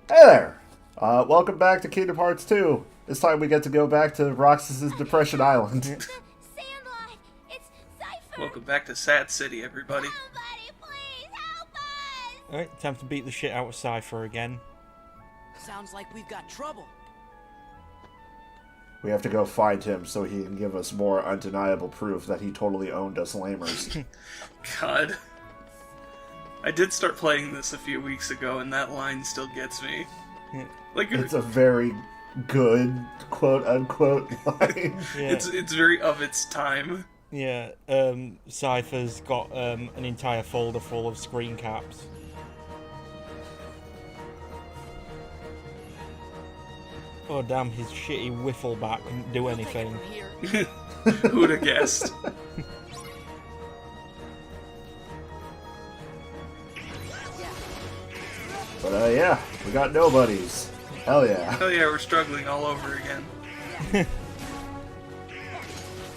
Hey there! Welcome back to Kingdom Hearts 2. This time we get to go back to Roxas's Depression Island. Sandlot! It's Cypher! Welcome back to Sad City, everybody. Somebody please help us! Alright, time to beat the shit out of Cypher again. Sounds like we've got trouble. We have to go find him so he can give us more undeniable proof that he totally owned us lamers. God. I did start playing this a few weeks ago, and that line still gets me. Like It's a very good, quote-unquote line. Yeah, it's very of its time. yeah. Cypher's got an entire folder full of screen caps. Oh damn, his shitty whiffleback couldn't do anything. Who'd have guessed? But yeah, we got nobodies. Hell yeah. Oh yeah, we're struggling all over again.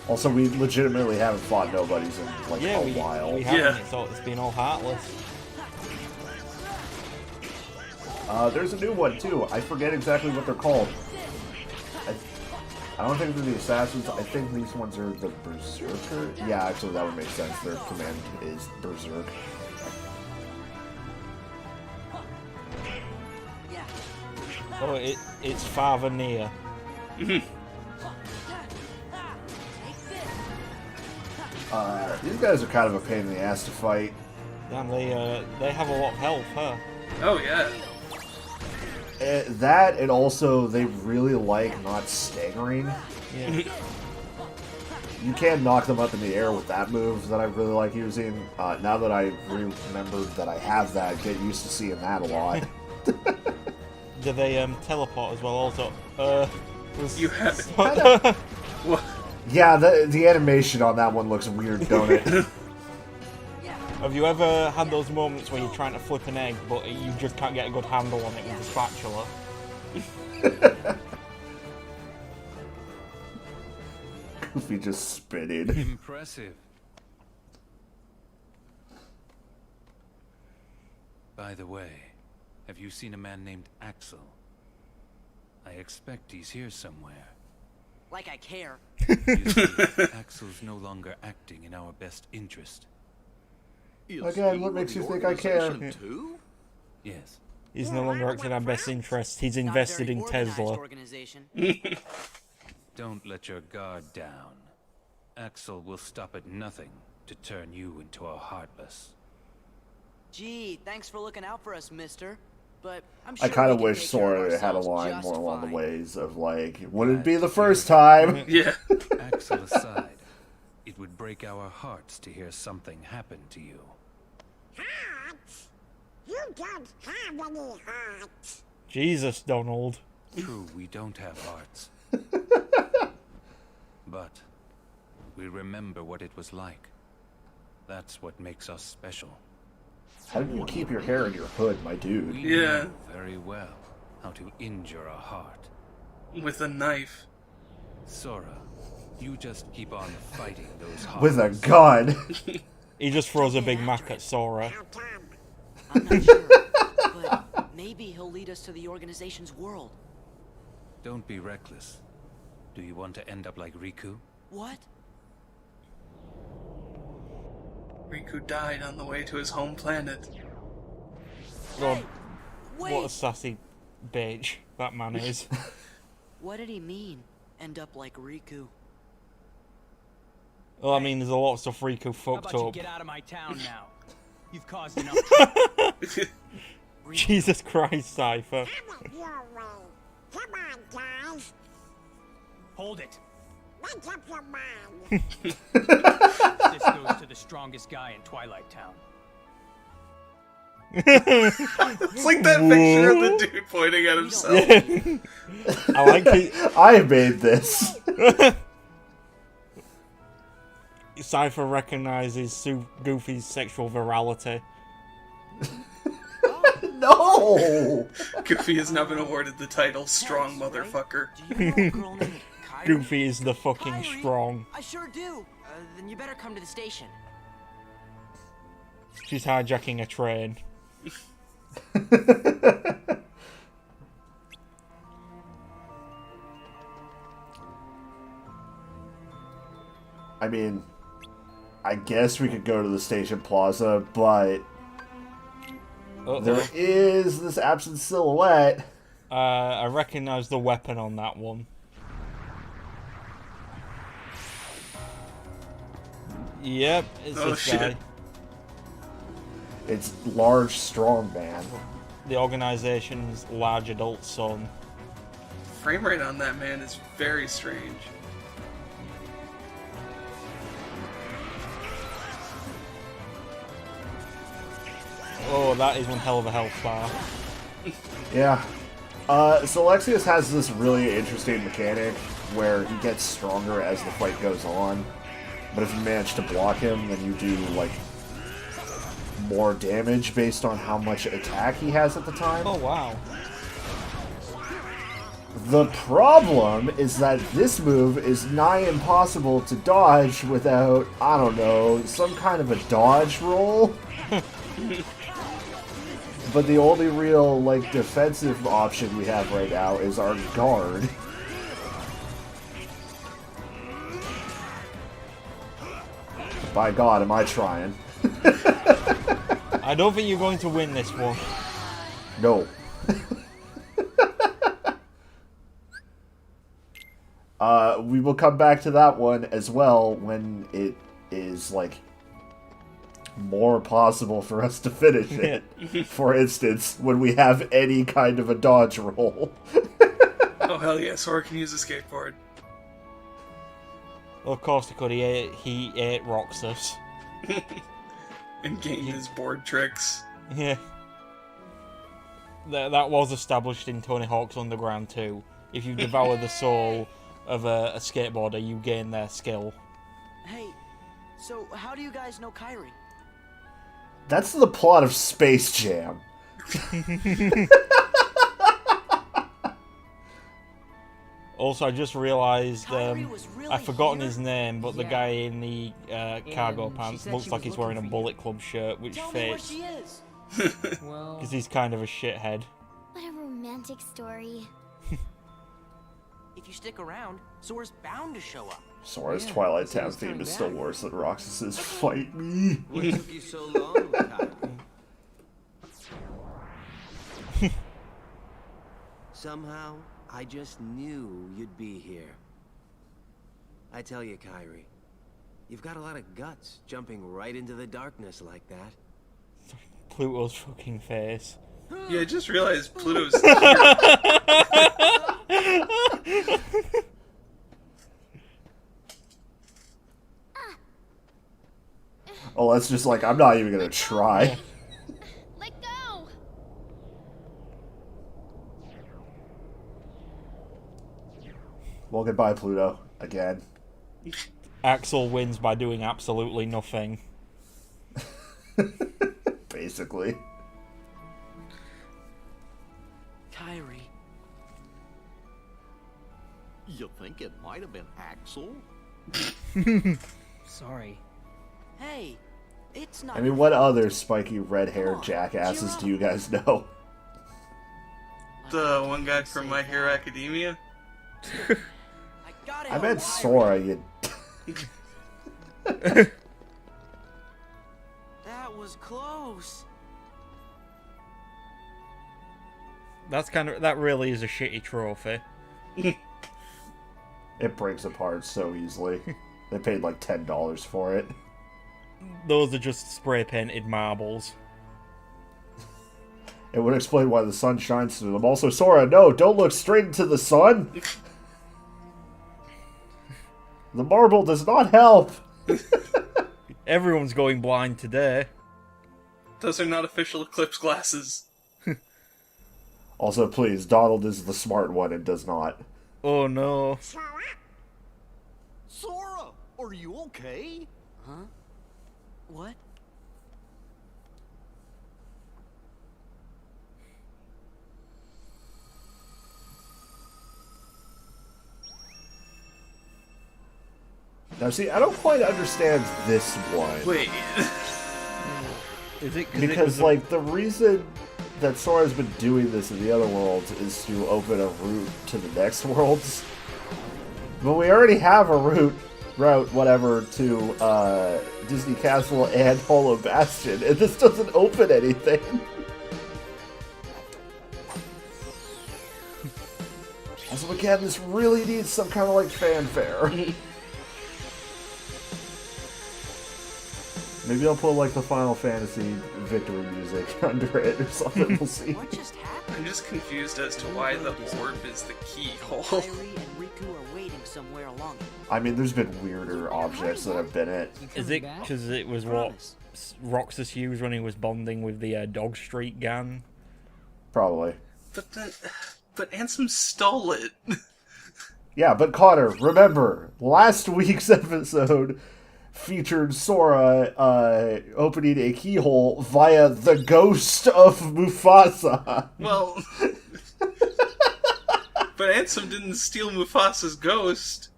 Also, we legitimately haven't fought nobodies in like Yeah, a we while. haven't. Yeah. It's been all heartless. There's a new one too. I forget exactly what they're called. I don't think they're the assassins. I think these ones are the berserker. Yeah, actually, that would make sense. Their command is berserk. Oh, it's Father Near. These guys are kind of a pain in the ass to fight. Damn, they have a lot of health, huh? Oh yeah. That, and also they really like not staggering. Yeah. You can knock them up in the air with that move that I really like using. Now that I remembered that I have that, get used to seeing that a lot. Do they teleport as well? Also, You have what? Yeah, the animation on that one looks weird, don't it? Have you ever had those moments where you're trying to flip an egg, but you just can't get a good handle on it with a spatula? Goofy just spitted. Impressive. By the way, have you seen a man named Axel? I expect he's here somewhere. Like I care. You see, Axel's no longer acting in our best interest. Again, what makes you think I care? Yes. He's no longer acting in our best interest. He's invested in Tesla. Organization. Don't let your guard down. Axel will stop at nothing to turn you into a heartless. Gee, thanks for looking out for us, mister. But I'm sure I kind of we can wish take care of Sora had a ourselves line just more along fine. the ways of like, wouldn't it be the first time? Yeah. Axel aside, it would break our hearts to hear something happen to you. Hearts? You don't have any hearts. Jesus, Donald. True, we don't have hearts. But we remember what it was like. That's what makes us special. How do you keep your hair in your hood, my dude? We Yeah. know very well how to injure a heart. With a knife. Sora, you just keep on fighting those hearts. With a gun. He just throws a Big Mac at Sora. How come? I'm not sure, but maybe he'll lead us to the organization's world. Don't be reckless. Do you want to end up like Riku? What? Riku died on the way to his home planet. God, Wait! what a sassy bitch that man is. What did he mean? End up like Riku? Well, I mean, there's a lot of stuff Riku How fucked about you up. get out of my town now? You've caused enough trouble. Jesus Christ, Cypher. Come it your way. Come on, guys. Hold it. Make up your mind. This goes to the strongest guy in Twilight Town. It's like that picture of the dude pointing at himself. I like it. I made this. Cypher recognizes Goofy's sexual virality. No! Goofy has now been awarded the title Strong Motherfucker. Do you know a girl named Kyrie? Goofy is the fucking Kyrie? strong. I sure do. Then you better come to the station. She's hijacking a train. mean, I guess we could go to the station plaza, but there is this absent silhouette. I recognize the weapon on that one. Yep, it's this guy. It's large, strong man. The organization's large adult son. Frame rate on that man is very strange. Oh, that is one hell of a health bar. Yeah. So Alexius has this really interesting mechanic where he gets stronger as the fight goes on. But if you manage to block him, then you do, like, more damage based on how much attack he has at the time. Oh, wow. The problem is that this move is nigh impossible to dodge without, I don't know, some kind of a dodge roll. But the only real, like, defensive option we have right now is our guard. By God, am I trying. I don't think you're going to win this one. No. We will come back to that one as well when it is, like, more possible for us to finish it. For instance, when we have any kind of a dodge roll. Oh, hell yeah, Sora can use a skateboard. Well, of course he could. He ate Roxas. And gained his board tricks. Yeah. That was established in Tony Hawk's Underground 2. If you devour the soul of a skateboarder, you gain their skill. Hey, so how do you guys know Kyrie? That's the plot of Space Jam. Also, I just realised Kyrie was really I've forgotten here? his name, but the Yeah. guy in the cargo she pants said looks she like was he's wearing a looking for Bullet Club shirt, which Tell me where fits she is. Well, because he's kind of a shithead. What a romantic story. If you stick around, Sora's bound to show up. Sora's Yeah, Twilight so Town he's theme coming is still back. worse than Roxas's Fight Me. What took you so long, Kyrie? Somehow, I just knew you'd be here. I tell you, Kyrie, you've got a lot of guts jumping right into the darkness like that. Pluto's fucking face. Yeah, I just realized Pluto's here. Oh, that's just like, I'm not even gonna try. Let go! Well, goodbye, Pluto. Again. Axel wins by doing absolutely nothing. Basically. Kyrie. You think it might have been Axel? sorry. Hey, it's not. I mean, what other spiky red-haired Come on, jackasses cheer do you guys know? The one guy from My Hero Academia. got it. I meant Sora, you... That was close. That really is a shitty trophy. It breaks apart so easily. They paid like $10 for it. Those are just spray painted marbles. It would explain why the sun shines through them. Also, Sora, no, don't look straight into the sun! The marble does not help! Everyone's going blind today. Those are not official Eclipse glasses. Also, please, Donald is the smart one and does not. Oh no. Sora, are you okay? Huh? What? Now, see, I don't quite understand this one. Wait. Is it Because, like, the reason that Sora's been doing this in the other worlds is to open a route to the next worlds. But we already have a route route, whatever, to Disney Castle and Hollow Bastion, and this doesn't open anything. So again, this really needs some kind of like fanfare. Maybe I'll put like the Final Fantasy victory music under it or something. We'll see. What just happened? I'm just confused as to why the orb is the keyhole. Kairi and Riku are waiting somewhere along it. I mean, there's been weirder objects that have been it. Is it because it was what Roxas used when he was bonding with the Dog Street gang? Probably. But Ansem stole it. Yeah, but Connor, remember, last week's episode featured Sora opening a keyhole via the ghost of Mufasa. Well, but Ansem didn't steal Mufasa's ghost.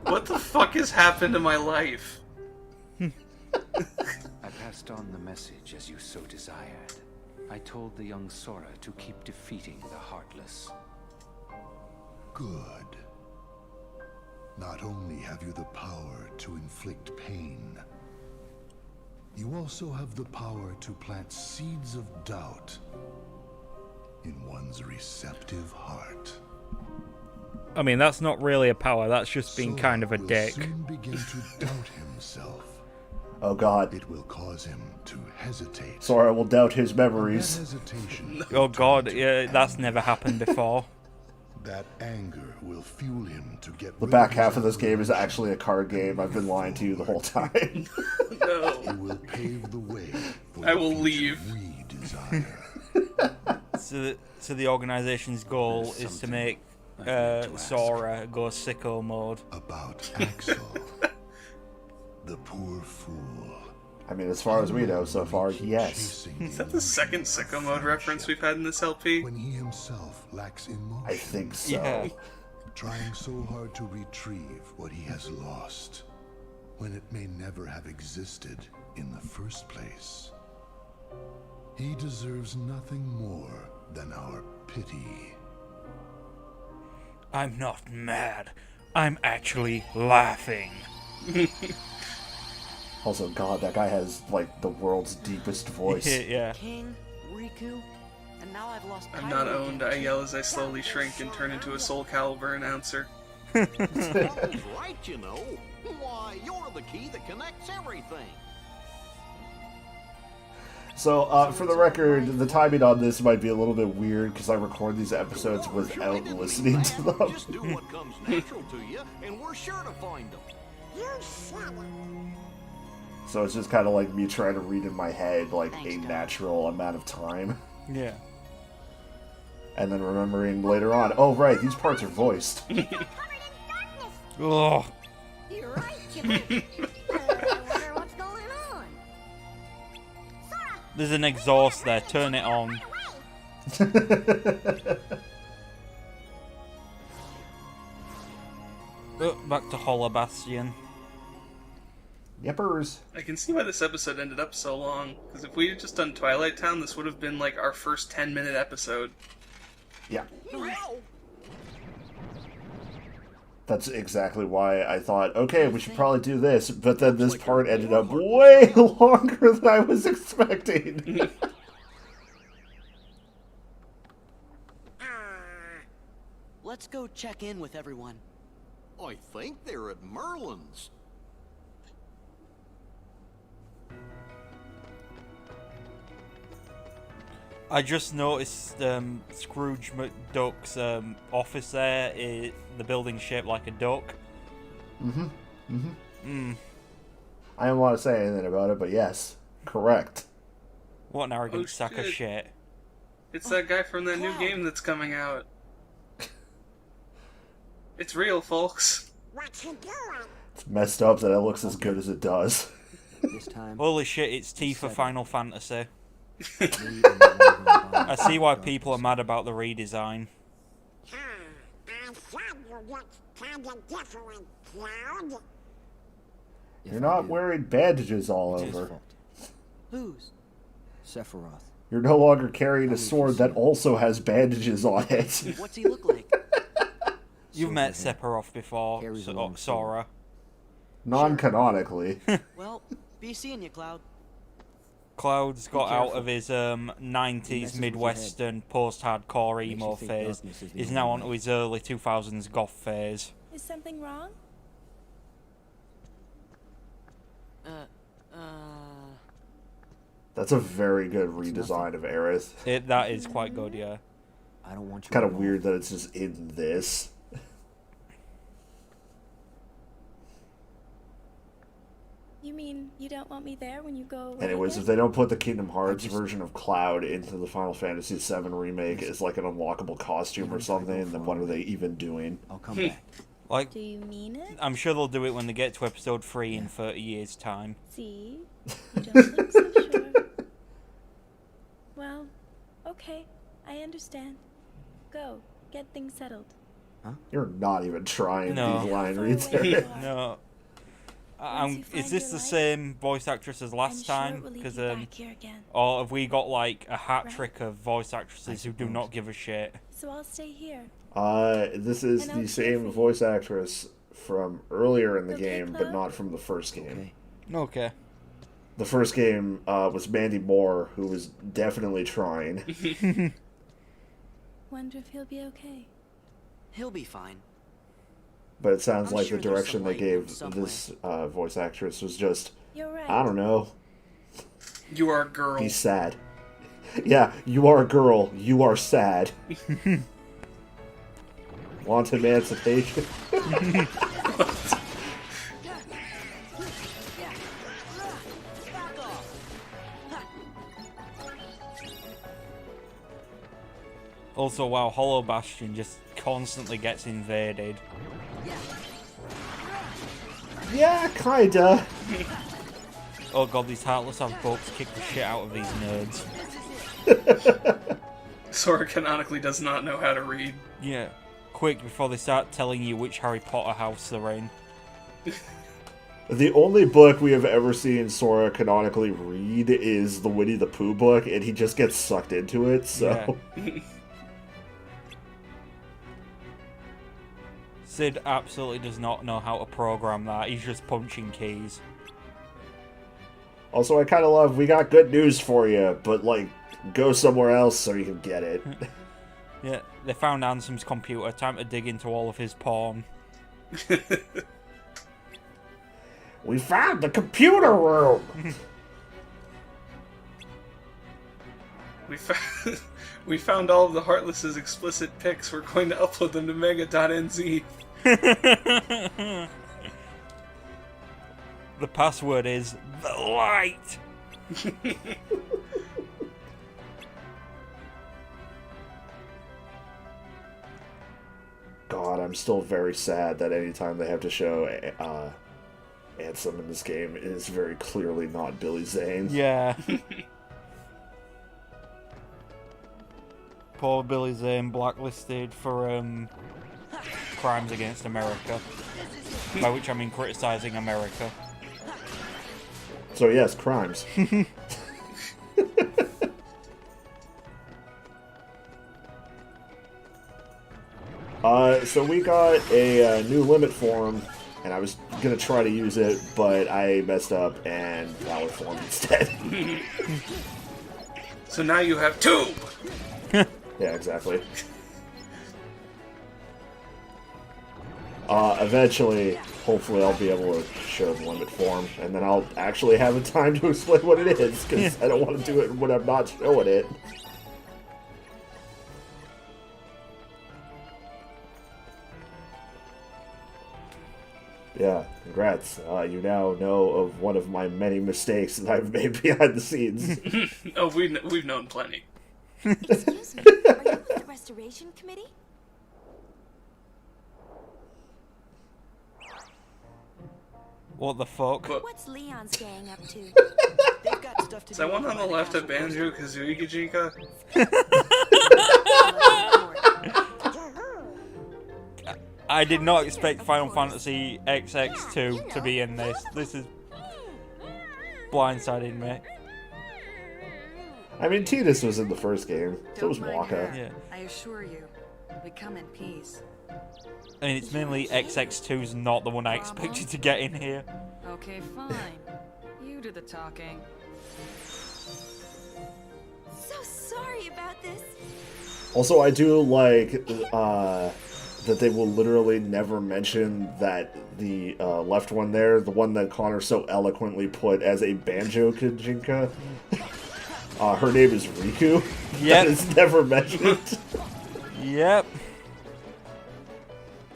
What the fuck has happened to my life? I passed on the message as you so desired. I told the young Sora to keep defeating the Heartless. Good. Not only have you the power to inflict pain, you also have the power to plant seeds of doubt in one's receptive heart. I mean, that's not really a power, that's just being kind of a dick. Soon begin to doubt himself. Oh god. It will cause him to hesitate. Sora will doubt his memories. Hesitation Oh god, yeah, that's never happened before. That anger will fuel him to get The back half of this game is actually a card game. I've been lying to you the whole time. No. He will pave the way for I the will future leave. we desire. So the organization's goal is to make Sora go sicko mode. About Axel, the poor fool. I mean, as far as we know so far, yes. Is that the second sicko mode reference we've had in this LP? When he himself lacks emotion. I think so. Yeah. Trying so hard to retrieve what he has lost, when it may never have existed in the first place. He deserves nothing more than our pity. I'm not mad. I'm actually laughing. Also, god, that guy has, like, the world's deepest voice. Yeah. King, Riku, and now I've lost. I'm not Kairi owned. I yell as I slowly shrink and turn into a Soul Calibur announcer. Ronald's right, you know. Why, you're the key that connects everything. So, for the record, the timing on this might be a little bit weird because I record these episodes without listening to them. Just do what comes natural to you, and we're sure to find them. So it's just kind of like me trying to read in my head, like, a natural amount of time. Yeah. And then remembering later on, oh, right, these parts are voiced. Ugh. You're right, Chipper. I wonder what's going on. Sora, There's an exhaust there, turn it on. Back to Hollow Bastion. Yepers. I can see why this episode ended up so long, because if we had just done Twilight Town, this would have been like our first 10-minute episode. Yeah. That's exactly why I thought, okay, we should probably do this, but then this part ended up way longer than I was expecting. Let's go check in with everyone. I think they're at Merlin's. I just noticed Scrooge McDuck's office there, the building shaped like a duck. I don't want to say anything about it, but yes, correct. What an arrogant Oh, sack of shit. shit. It's that guy from that new game that's coming out. It's real, folks. It's messed up that it looks as good as it does. This time. Holy shit, it's Tifa Final Fantasy. me and the Rainbow I Bond see why are people are mad about the redesign. You're not wearing bandages all over. Who's? Sephiroth. You're no longer carrying a sword that also has bandages on it. What's he look like? You've met Sephiroth before, Sora. Non-canonically. Well, be seeing you, Cloud. Cloud's got out of his 90s Midwestern post-hardcore emo phase. He's now onto his early 2000s goth phase. Is something wrong? That's a very good redesign of Aerith. That is quite good, yeah. I don't want you. Kind of weird that it's just in this. You mean you don't want me there when you go away? Anyways, again? if they don't put the Kingdom Hearts version of Cloud into the Final Fantasy VII remake as like an unlockable costume or something, then what are they even doing? I'll come back. Like, Do you mean it? I'm sure they'll do it when they get to episode 3 in 30 years' time. See? You don't look so sure. Well, okay. I understand. Go. Get things settled. You're not even trying No. these line How reads far away there. you are. No. Once you Is find this your the life, same voice actress as I'm last sure time? it will lead Because you back here again. or have we got like a hat Right. trick of voice actresses who do not give a shit? So I'll stay here. This is And I'll the cheer same for you. voice actress from earlier in the Okay, game, but Cloud? not from the first game. Okay. The first game was Mandy Moore, who was definitely trying. Wonder if he'll be okay. He'll be fine. But it sounds I'm like sure the there's direction some they light gave somewhere. this voice actress was just, You're right. I don't know, You are a girl. be sad. Yeah, you are a girl, you are sad. Want emancipation? Also, wow, Hollow Bastion just constantly gets invaded. Yeah, kinda. Oh god, these Heartless have bolts kick the shit out of these nerds. Sora canonically does not know how to read. Yeah. Quick, before they start telling you which Harry Potter house they're in. The only book we have ever seen Sora canonically read is the Winnie the Pooh book, and he just gets sucked into it, so... Yeah. Sid absolutely does not know how to program that. He's just punching keys. Also, I kind of love, we got good news for you, but, like, go somewhere else so you can get it. Yeah, they found Ansem's computer. Time to dig into all of his porn. We found the computer room! We found all of the Heartless's explicit pics. We're going to upload them to mega.nz. The password is the light. God, I'm still very sad that anytime they have to show Ansem in this game, it is very clearly not Billy Zane. Yeah. Poor Billy Zane blacklisted for crimes against America. By which I mean criticizing America. So yes, crimes. So we got a new limit form, and I was gonna try to use it, but I messed up and valor form instead. So now you have two! Yeah, exactly. Eventually, hopefully I'll be able to show the limit form, and then I'll actually have a time to explain what it is, because I don't want to do it when I'm not showing it. Yeah, congrats. You now know of one of my many mistakes that I've made behind the scenes. Oh, we've known plenty. Excuse me, are you with the Restoration Committee? What the fuck? But What's Leon's gang up to? They've got stuff to is do. that one on the by left of castle Banjo-Kazooie, Gajinka? I did not expect Final Fantasy XX2 to be in this. This is blindsiding me. I mean, Tidus was in the first game. So was Don't mind Waka. her. Yeah. I assure you, We come in peace. I mean, it's mainly XX2's not the one I expected to get in here. Okay, fine. You do the talking. So sorry about this. Also, I do like that they will literally never mention that the left one there, the one that Connor so eloquently put as a Banjo-Kazooie, her name is Riku. Yep. That is never mentioned. Yep.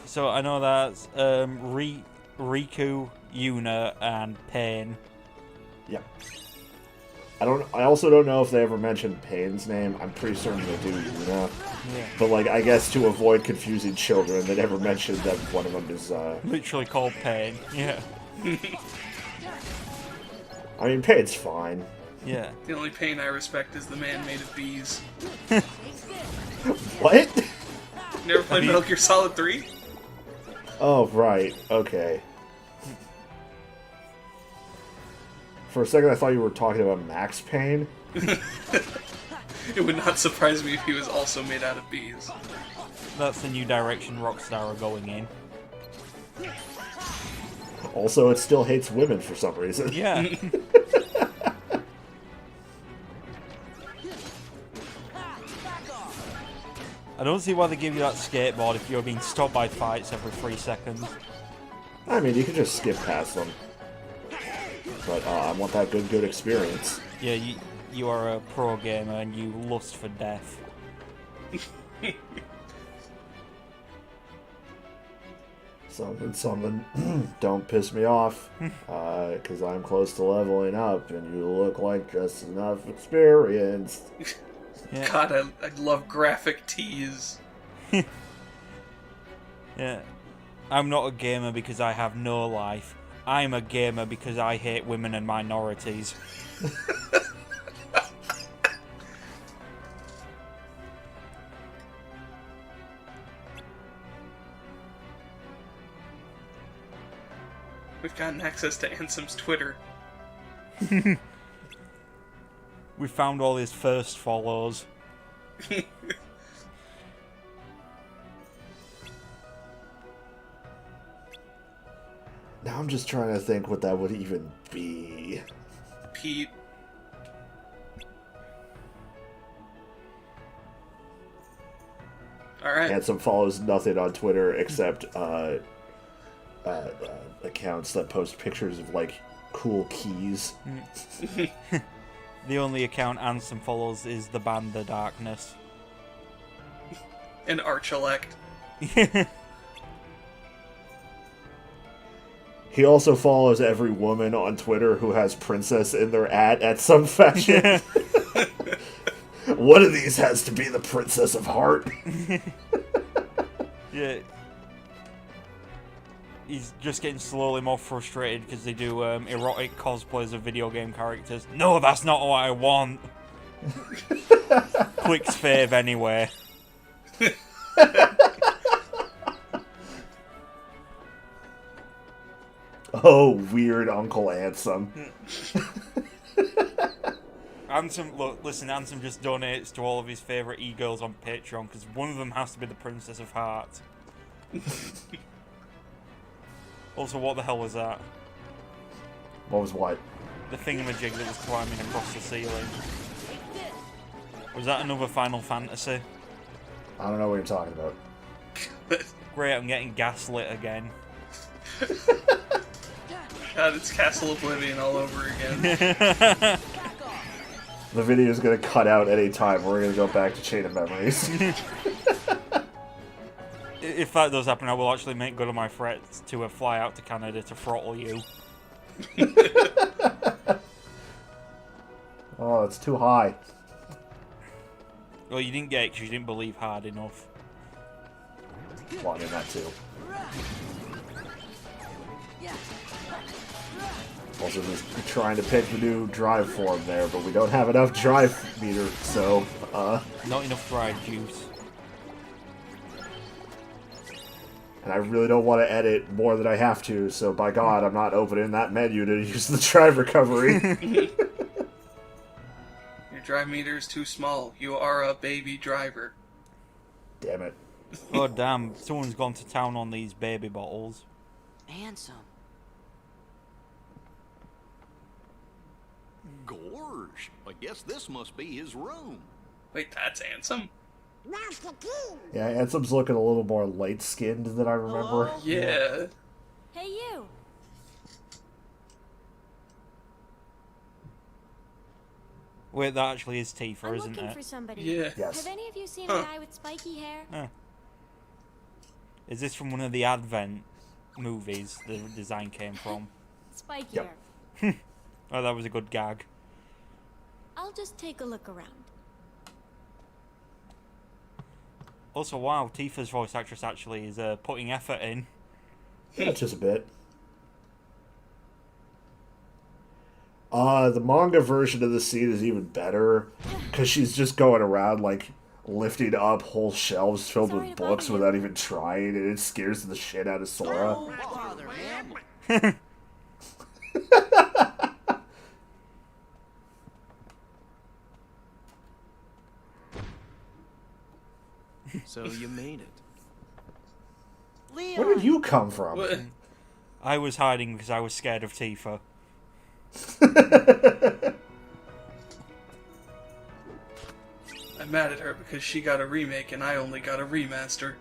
So I know that's Riku, Yuna, and Pain. Yep. I also don't know if they ever mentioned Pain's name. I'm pretty certain they do, Yuna. Yeah. But like, I guess to avoid confusing children, they never mentioned that one of them is Literally called Pain. Yeah. I mean, Pain's fine. Yeah. The only Pain I respect is the man made of bees. What? Never played Metal Gear Solid 3? Oh, right. Okay. For a second, I thought you were talking about Max Payne. It would not surprise me if he was also made out of bees. That's the new direction Rockstar are going in. Also, it still hates women for some reason. Yeah. I don't see why they give you that skateboard if you're being stopped by fights every 3 seconds. I mean, you can just skip past them. But I want that good experience. Yeah, you are a pro gamer and you lust for death. Something. Don't piss me off. Because I'm close to leveling up and you look like just enough experience. Yeah. God, I love graphic tees. Yeah. I'm not a gamer because I have no life. I'm a gamer because I hate women and minorities. We've gotten access to Ansem's Twitter. We found all his first follows. Now I'm just trying to think what that would even be. Pete. Alright. Handsome follows nothing on Twitter except accounts that post pictures of, like, cool keys. The only account Ansem follows is the band The Darkness. And Archelect. He also follows every woman on Twitter who has princess in their at some fashion. One of these has to be the Princess of Heart. Yeah. He's just getting slowly more frustrated because they do erotic cosplays of video game characters. No, that's not what I want. Clicks fave anyway. Oh, weird Uncle Ansem. Ansem, look, listen, Ansem just donates to all of his favourite e-girls on Patreon because one of them has to be the Princess of Heart. Also, what the hell was that? What was what? The thingamajig that was climbing across the ceiling. Was that another Final Fantasy? I don't know what you're talking about. Great, I'm getting gaslit again. God, it's Castle Oblivion all over again. The video is going to cut out any time. We're going to go back to Chain of Memories. If that does happen, I will actually make good on my threats to fly out to Canada to throttle you. Oh, it's too high. Well, you didn't get it because you didn't believe hard enough. Well, I mean, that too. Also, just trying to pick the new drive form there, but we don't have enough drive meter, so, Not enough dried juice. And I really don't want to edit more than I have to, so by God, I'm not opening that menu to use the drive recovery. Your drive meter is too small. You are a baby driver. Damn it. Oh damn, someone's gone to town on these baby bottles. Handsome. Gorge, I guess this must be his room. Wait, that's Ansem? Yeah, Ansem's looking a little more light-skinned than I remember. Yeah. Hey, you. Wait, that actually is Tifa, I'm isn't looking it? for somebody. Yeah. Yes. Have any of you seen a guy with spiky hair? Huh. Is this from one of the Advent movies the design came from? Spiky Yep. hair. Oh, that was a good gag. I'll just take a look around. Also, wow, Tifa's voice actress actually is putting effort in. Yeah, just a bit. The manga version of the scene is even better, because she's just going around, like, lifting up whole shelves filled Sorry with to books bother you. without even trying, and it scares the shit out of Sora. Don't bother, man. So you made it. Leon! Where did you come from? What? I was hiding because I was scared of Tifa. I'm mad at her because she got a remake and I only got a remaster.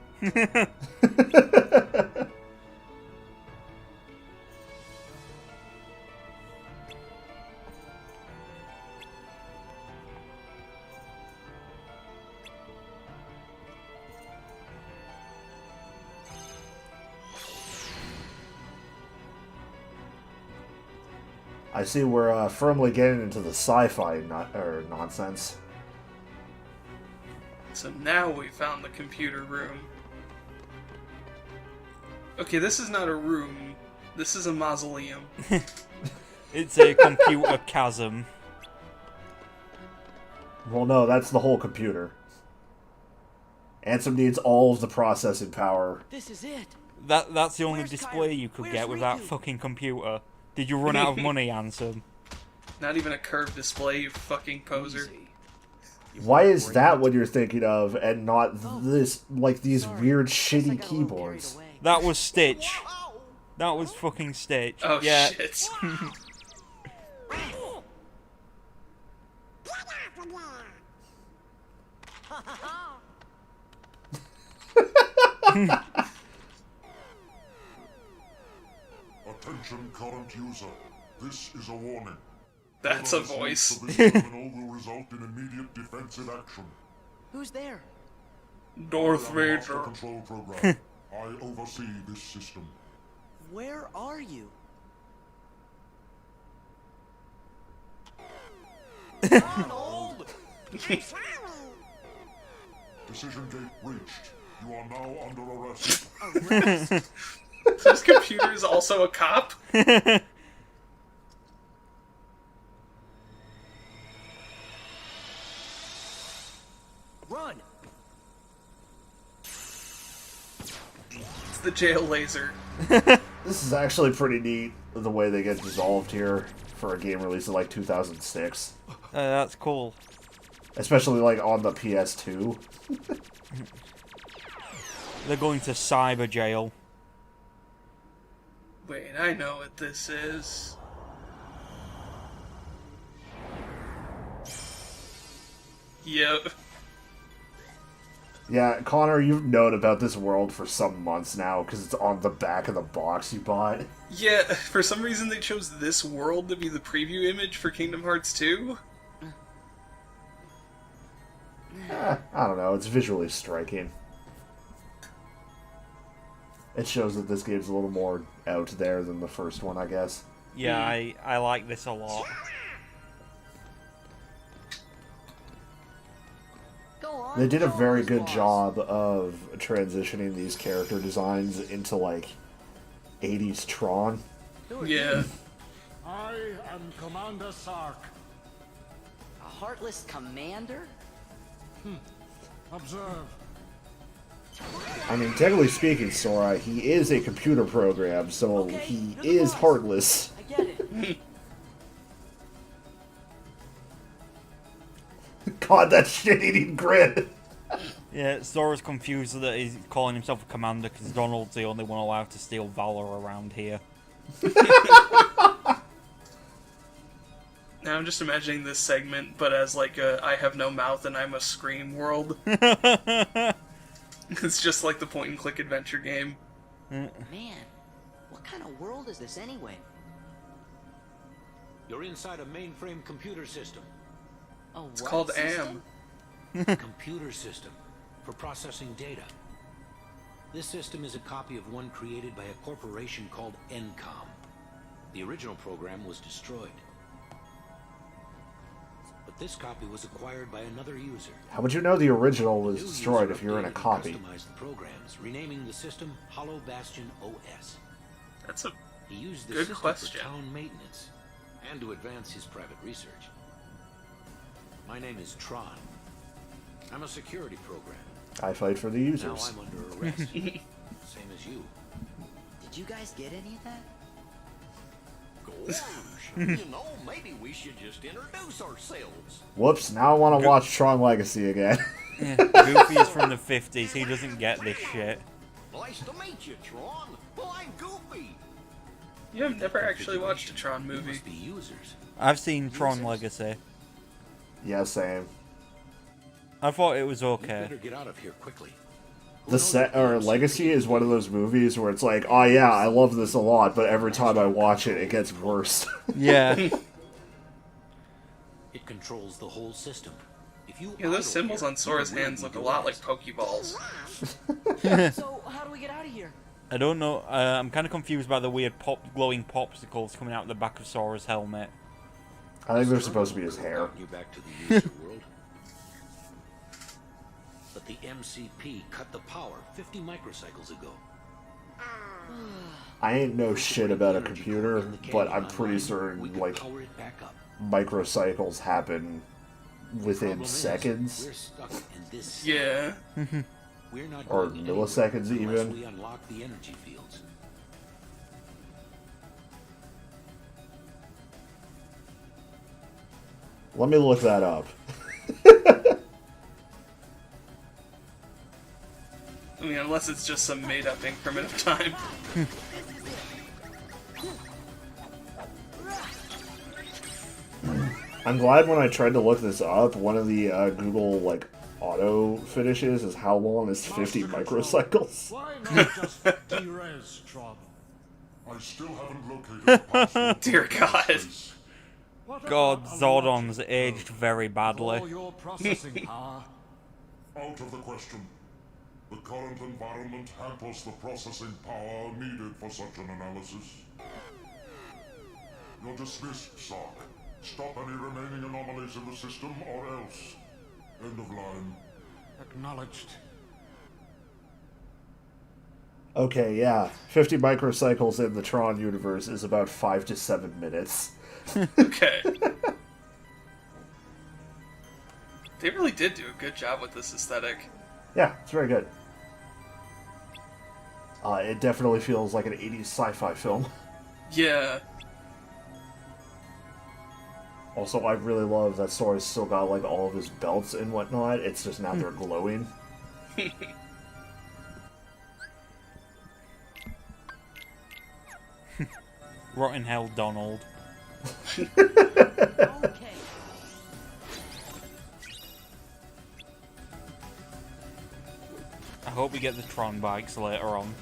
I see we're firmly getting into the sci-fi nonsense. So now we found the computer room. Okay, this is not a room. This is a mausoleum. It's a computer chasm. Well, no, that's the whole computer. Ansem needs all of the processing power. This is it. That's the only Where's display Kyrie? you could Where's get with that Riku? fucking computer. Did you run out of money, Ansem? Not even a curved display, you fucking poser. Easy. You Why wanna is break that it? what you're thinking of, and not these Sorry. weird, Guess I shitty got a little carried keyboards? away. That was Stitch. That was fucking Stitch. Oh yeah. shit. Attention current user. This is a warning. That's a Further voice. assault of this terminal will result in immediate defensive action. Who's there? Darth I am Master Vader. Control Program. I oversee this system. Where are you? Donald! Decision gate reached. You are now under arrest. Arrest? This computer is also a cop? Run! It's the jail laser. This is actually pretty neat, the way they get dissolved here for a game released in, like, 2006. That's cool. Especially, like, on the PS2. They're going to cyber jail. Wait, I know what this is. Yep. Yeah, Connor, you've known about this world for some months now, because it's on the back of the box you bought. Yeah, for some reason they chose this world to be the preview image for Kingdom Hearts 2. I don't know, it's visually striking. It shows that this game's a little more out there than the first one, I guess. Yeah, I like this a lot. They did a very good job of transitioning these character designs into, like, 80s Tron. Yeah. I am Commander Sark. A heartless commander? Observe. I mean, technically speaking, Sora, he is a computer program, so Okay, he you're the is boss. heartless. I get it. God, that shit-eating grin! Yeah, Sora's confused that he's calling himself a commander because Donald's the only one allowed to steal valor around here. Now I'm just imagining this segment, but as like a I have no mouth and I'm a scream world. It's just like the point-and-click adventure game. Man, what kind of world is this anyway? You're inside a mainframe computer system. A It's called system? AM. Computer system for processing data. This system is a copy of one created by a corporation called Encom. The original program was destroyed. But this copy was acquired by another user. How would you know the original was The new destroyed user if you were in a updated and copy? customized the programs, renaming the system Hollow Bastion OS. That's a He used the good system question. for town maintenance and to advance his private research. My name is Tron. I'm a security program. I fight for the Now users. I'm under arrest. Same as you. Did you guys get any of that? Gosh, you know, maybe we should just introduce ourselves. Whoops, now I want to watch Tron Legacy again. Yeah, Goofy is from the 50s, he doesn't get this shit. Nice to meet you, Tron. Well, I'm Goofy. You have never actually watched a Tron You movie. must be users. I've seen Tron Legacy. Yeah, same. I thought it was You okay. better get out of here quickly. The set or Legacy is one of those movies where it's like, oh yeah, I love this a lot, but every time I watch it, it gets worse. Yeah. It controls the whole system. If you Yeah, those idle symbols here, on Sora's you will hands be look a lot like demolished. Pokeballs. So, how do we get out of here? I don't know. I'm kind of confused by the weird glowing popsicles coming out the back of Sora's helmet. I think they're supposed to be his hair. You back to the user world. But the MCP cut the power 50 microcycles ago. I ain't know shit about a computer, but I'm pretty certain, like, Power it back up. microcycles happen within Problem is, seconds. we're stuck in this. Yeah. We're not Or going anywhere milliseconds unless even. we unlock the energy fields. Let me look that up. I mean, unless it's just some made-up increment of time. I'm glad when I tried to look this up, one of the Google, like, auto finishes is how long is 50 microcycles? Why not just derez, Tron? I still haven't located the password. Dear God. What God, about a Zordon's logic aged very for badly. your processing power? Out of the question. The current environment hampers the processing power needed for such an analysis. You're dismissed, Sark. Stop any remaining anomalies in the system, or else. End of line. Acknowledged. Okay, yeah. 50 microcycles in the Tron universe is about 5 to 7 minutes. Okay. They really did do a good job with this aesthetic. Yeah, it's very good. It definitely feels like an 80s sci-fi film. Yeah. Also, I really love that Sora's still got, like, all of his belts and whatnot. It's just now they're glowing. Rotten hell, Donald. Okay. I hope we get the Tron bikes later on.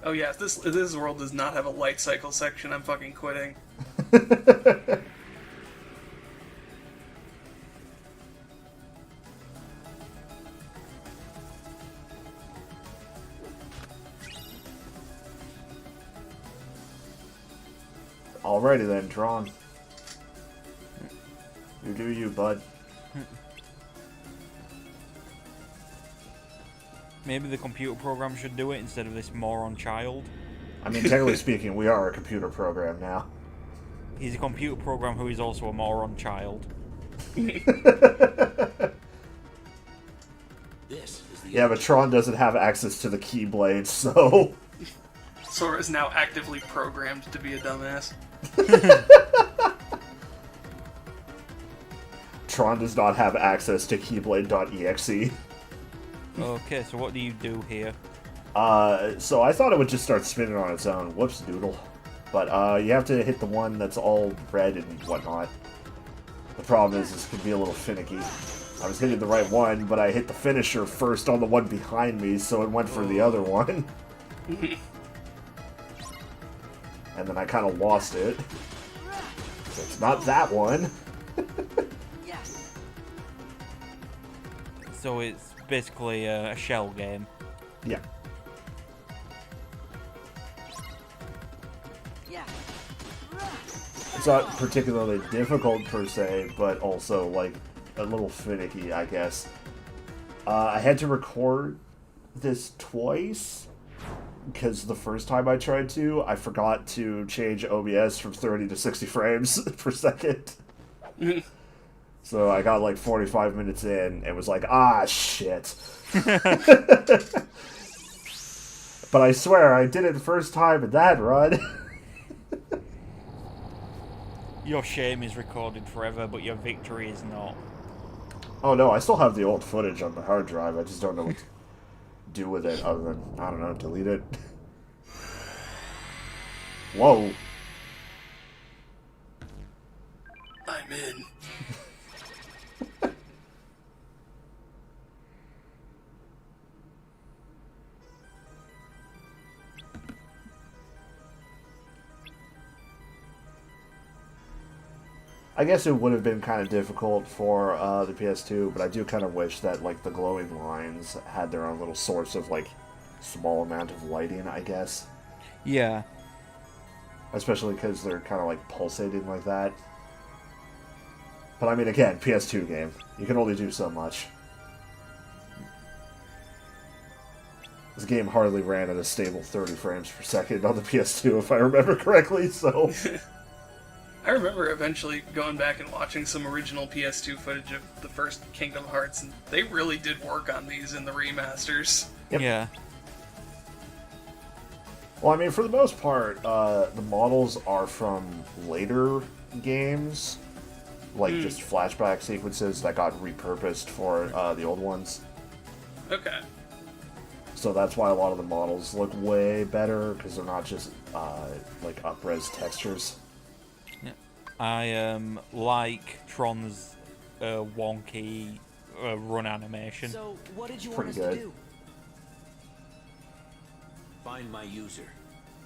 Oh yeah, if this world does not have a light cycle section, I'm fucking quitting. Alrighty then, Tron. You do you, bud. Maybe the computer program should do it instead of this moron child. I mean, technically speaking, we are a computer program now. He's a computer program who is also a moron child. This is the Yeah, but Tron doesn't have access to the Keyblade, so... Sora is now actively programmed to be a dumbass. Tron does not have access to Keyblade.exe. Okay, so what do you do here? So I thought it would just start spinning on its own. Whoops, doodle. But, you have to hit the one that's all red and whatnot. The problem is, this could be a little finicky. I was hitting the right one, but I hit the finisher first on the one behind me, so it went for the other one. And then I kind of lost it. So it's not that one. So it's basically a shell game. Yeah. It's not particularly difficult per se, but also like a little finicky, I guess. I had to record this twice because the first time I tried to, I forgot to change OBS from 30 to 60 frames per second. So I got like 45 minutes in and was like, ah, shit. But I swear, I did it the first time in that run. Your shame is recorded forever, but your victory is not. Oh no, I still have the old footage on the hard drive. I just don't know what to do with it other than, I don't know, delete it. Whoa. I'm in. I guess it would have been kind of difficult for the PS2, but I do kind of wish that like the glowing lines had their own little source of like small amount of lighting, I guess. Yeah. Especially because they're kind of like pulsating like that. But I mean, again, PS2 game. You can only do so much. This game hardly ran at a stable 30 frames per second on the PS2, if I remember correctly, so... I remember eventually going back and watching some original PS2 footage of the first Kingdom Hearts, and they really did work on these in the remasters. Yep. Yeah. Well, I mean, for the most part, the models are from later games, like just flashback sequences that got repurposed for the old ones. Okay. So that's why a lot of the models look way better, because they're not just, like, up-res textures. I like Tron's wonky run animation. So, what did you It's want us pretty to good. do? Find my user.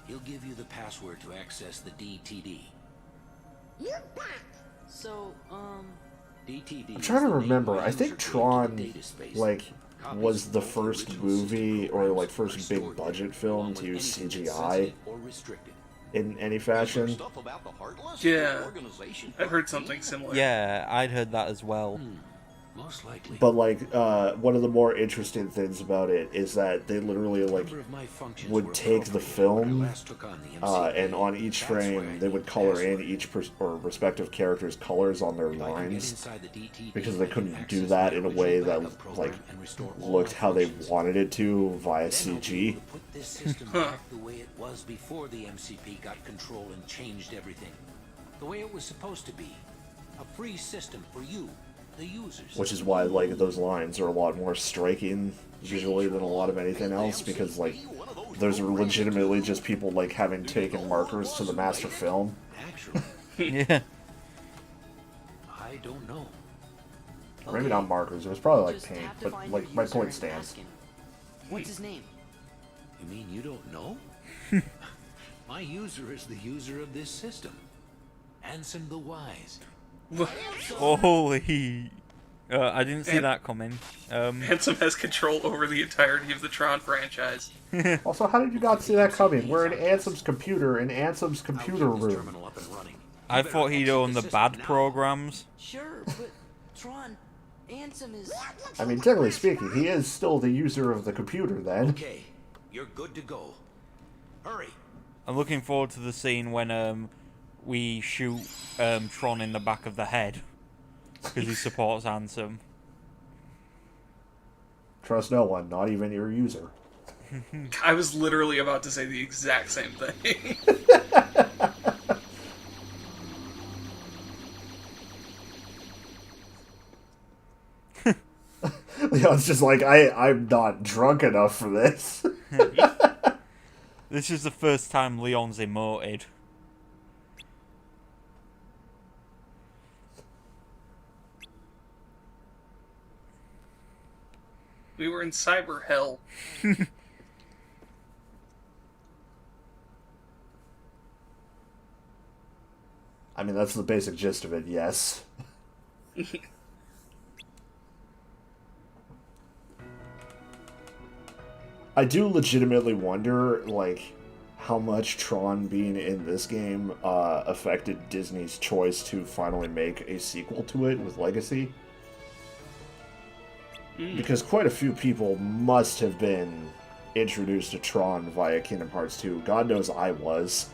He'll give you the password to access the DTD. You're back. So, DTD I'm trying to is the remember. name I my think user gave to Tron, the data space. like, Copies was of the both first original movie system or, like, programs first are big stored budget there, film along to with use anything that's CGI sensitive or restricted. in any fashion. Stuff about the Heartless? Yeah. Organization. I've heard something similar. Yeah, I'd heard that as well. Most likely. But, like, one of the more interesting things about it is that they literally, like, would take the film, and on each frame, they would color in each respective character's colors on their lines, because they couldn't do that in a way that, like, looked how they wanted it to via CG. Put this system back the way it was before the MCP got control and changed everything. The way it was supposed to be. A free system for you, the users. Which is why, like, those lines are a lot more striking visually than a lot of anything else, because, like, those are legitimately just people, like, having taken markers to the master film. Actually, Yeah. I don't know. Or maybe not markers, it was probably, like, Just paint, have to but, find like, your my user point and stands. ask him. What's his name? You mean you don't know? My user is the user of this system. Ansem the Wise. Holy. I didn't see that coming. Handsome has control over the entirety of the Tron franchise. Also, how did you not see that coming? We're in Ansem's computer, in Ansem's computer room. I thought he'd own the bad programs. Sure, but Tron, Ansem is... I mean, technically speaking, he is still the user of the computer, then. Okay, you're good to go. Hurry. I'm looking forward to the scene when we shoot Tron in the back of the head because he supports Ansem. Trust no one, not even your user. I was literally about to say the exact same thing. Leon's just like, I'm not drunk enough for this. This is the first time Leon's emoted. We were in cyber hell. I mean, that's the basic gist of it, yes. I do legitimately wonder, like, how much Tron being in this game affected Disney's choice to finally make a sequel to it with Legacy. Because quite a few people must have been introduced to Tron via Kingdom Hearts 2. God knows I was.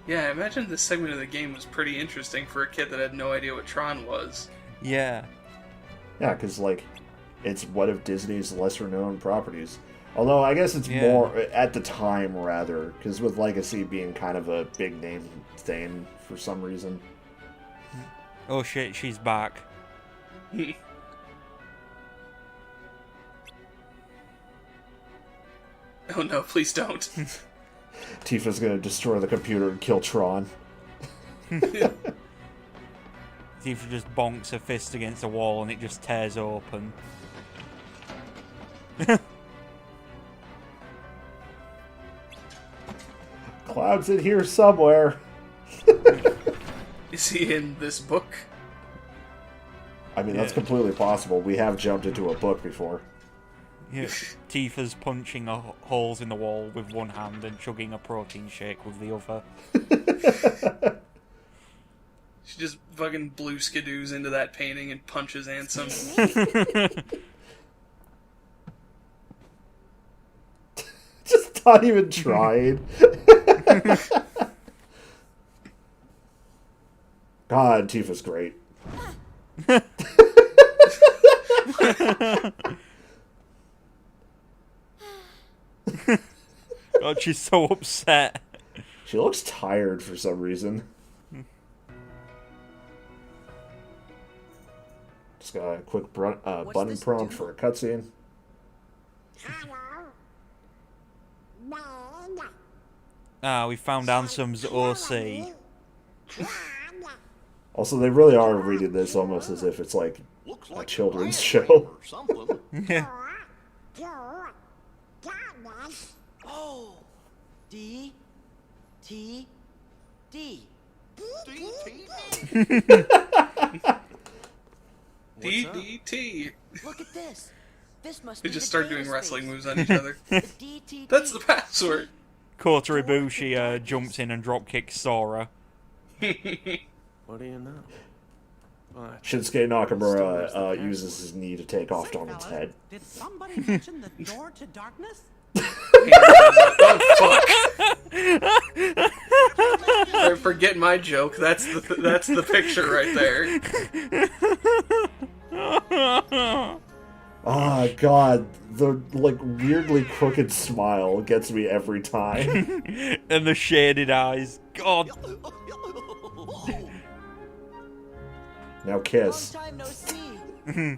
Yeah, I imagine this segment of the game was pretty interesting for a kid that had no idea what Tron was. Yeah. Yeah, because, like, it's one of Disney's lesser-known properties. Although, I guess it's more, at the time, rather, because with Legacy being kind of a big-name thing for some reason. Oh shit, she's back. Oh no, please don't. Tifa's gonna destroy the computer and kill Tron. Tifa just bonks her fist against the wall and it just tears open. Cloud's in here somewhere. Is he in this book? I mean, that's completely possible. We have jumped into a book before. Yeah. Tifa's punching holes in the wall with one hand and chugging a protein shake with the other. She just fucking blue skidoos into that painting and punches Ansem. Just not even trying. God, Tifa's great. God, she's so upset. She looks tired for some reason. Just got a quick button prompt for a cutscene. We found Ansem's OC. Also, they really are reading this almost as if it's like a children's show. Yeah. Oh, D, T, D. DDT. Look at this. This must They be just the start data doing wrestling space. moves on each other. DTT. That's the password. Kota Ibushi jumps in and drop kicks Sora. What do you know? What? Shinsuke Nakamura uses his knee to take off Donald's head. Did somebody mention the door to darkness? Or forget my joke. That's the picture right there. Oh God, the like weirdly crooked smile gets me every time. And the shaded eyes. God. Now kiss. Long time no see.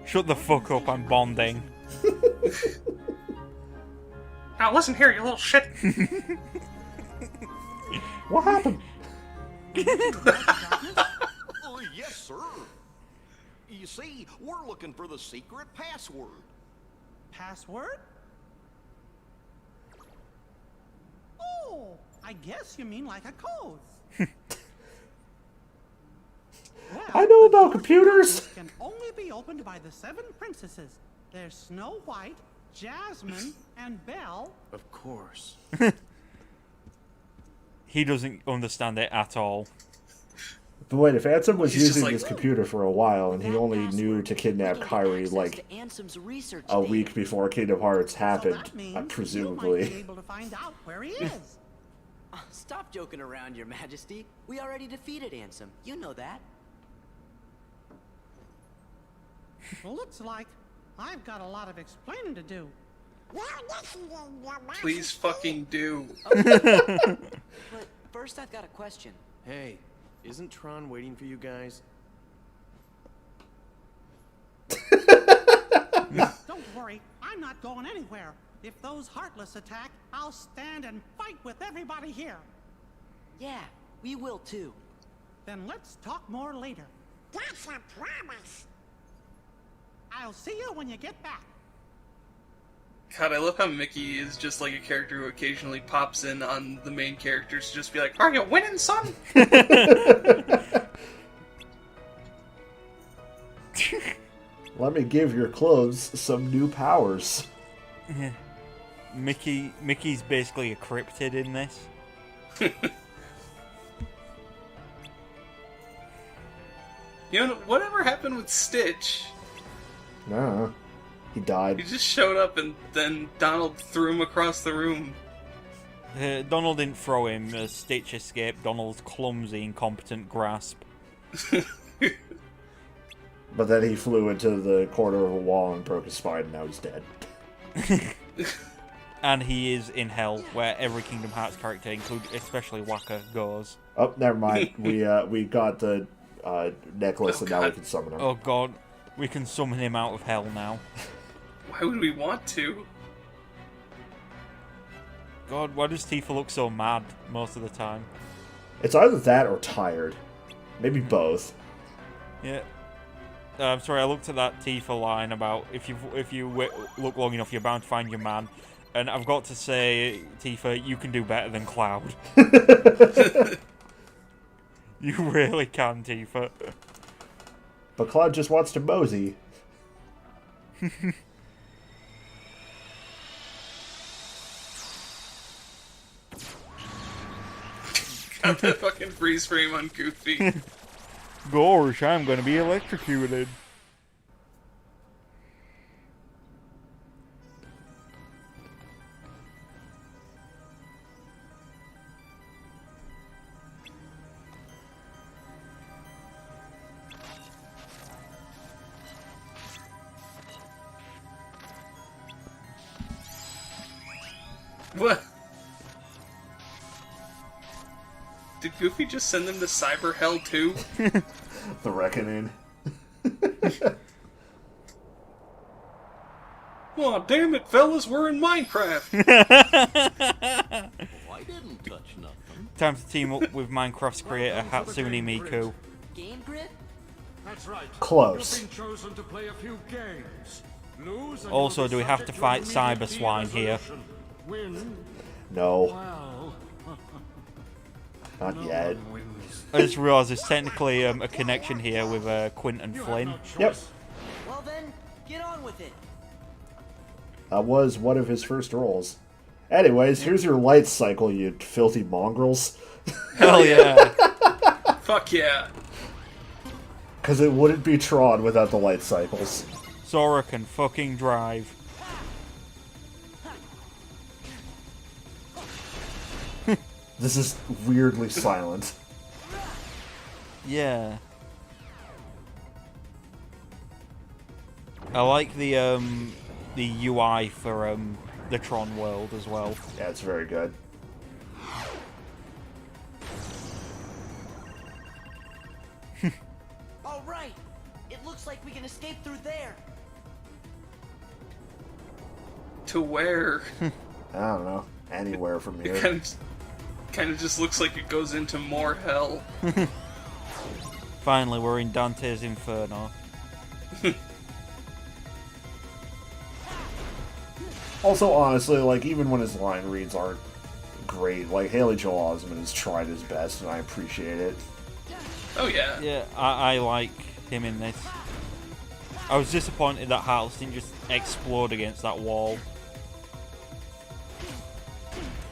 Shut the fuck up, I'm bonding. Now listen here, you little shit. What happened? Oh, yes, sir. You see, we're looking for the secret password. Password? Oh, I guess you mean like a code. Well, I know about the computers. doors can only be opened by the 7 princesses. There's Snow White, Jasmine, and Belle. Of course. He doesn't understand it at all. But wait, if Ansem was He's just using like, this computer for a while and he only knew to kidnap Kairi like Ansem's research a week before Kingdom Hearts happened, That means you might be presumably. able to find out where he is. Stop joking around, Your Majesty. We already defeated Ansem. You know that. Looks like I've got a lot of explaining to do. Please fucking do. But first I've got a question. Hey, isn't Tron waiting for you guys? Don't worry, I'm not going anywhere. If those Heartless attack, I'll stand and fight with everybody here. Yeah, we will too. Then let's talk more later. That's a promise. I'll see you when you get back. God, I love how Mickey is just like a character who occasionally pops in on the main characters to just be like, "Are you winning, son?" Let me give your clothes some new powers. Mickey's basically a cryptid in this. You know, whatever happened with Stitch? Nah, he died. He just showed up and then Donald threw him across the room. Donald didn't throw him. Stitch escaped Donald's clumsy, incompetent grasp. But then he flew into the corner of a wall and broke his spine, and now he's dead. And he is in hell, where every Kingdom Hearts character, including especially Waka, goes. Oh, never mind. We got the necklace, and now we can summon him. Oh god, we can summon him out of hell now. Why would we want to? God, why does Tifa look so mad most of the time? It's either that or tired. Maybe both. Yeah. I'm sorry, I looked at that Tifa line about if you look long enough, you're bound to find your man. And I've got to say, Tifa, you can do better than Cloud. You really can, Tifa. But Cloud just wants to mosey. Got that fucking freeze frame on Goofy. Gosh, I'm gonna be electrocuted. What? Did Goofy just send them to Cyber Hell too? The Reckoning. Aw, damn it, fellas, we're in Minecraft! I didn't touch nothing. Time to team up with Minecraft's creator Hatsune Miku. Game grid? That's right. Close. You've been chosen to play a few games. Lose and Also, you'll be do we have to subject fight an Cyber immediate Swine here? resolution. Win. No. Well. Not yet. I just realised there's technically a connection here with Quint and Flynn. Yep. Well then, get on with it. That was one of his first roles. Anyways, here's your light cycle, you filthy mongrels. Hell yeah. Fuck yeah. Because it wouldn't be Tron without the light cycles. Sora can fucking drive. This is weirdly silent. Yeah. I like the UI for the Tron world as well. Yeah, it's very good. All right. It looks like we can escape through there. To where? I don't know. Anywhere from here. It kind of just looks like it goes into more hell. Finally, we're in Dante's Inferno. Also, honestly, like, even when his line reads aren't great, like, Haley Joel Osment has tried his best, and I appreciate it. Oh, yeah. Yeah, I like him in this. I was disappointed that Heartless didn't just explode against that wall.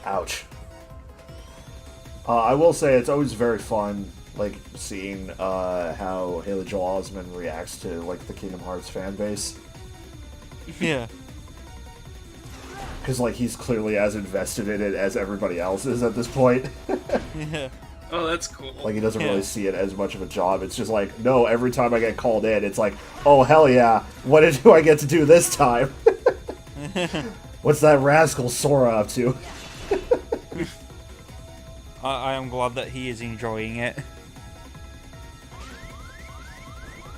Ouch. I will say it's always very fun, like, seeing how Haley Joel Osment reacts to, like, the Kingdom Hearts fan base. Yeah. Because, like, he's clearly as invested in it as everybody else is at this point. Yeah. Oh, that's cool. Like, he doesn't really see it as much of a job. It's just like, no, every time I get called in, it's like, oh, hell yeah, what do I get to do this time? What's that rascal Sora up to? I am glad that he is enjoying it.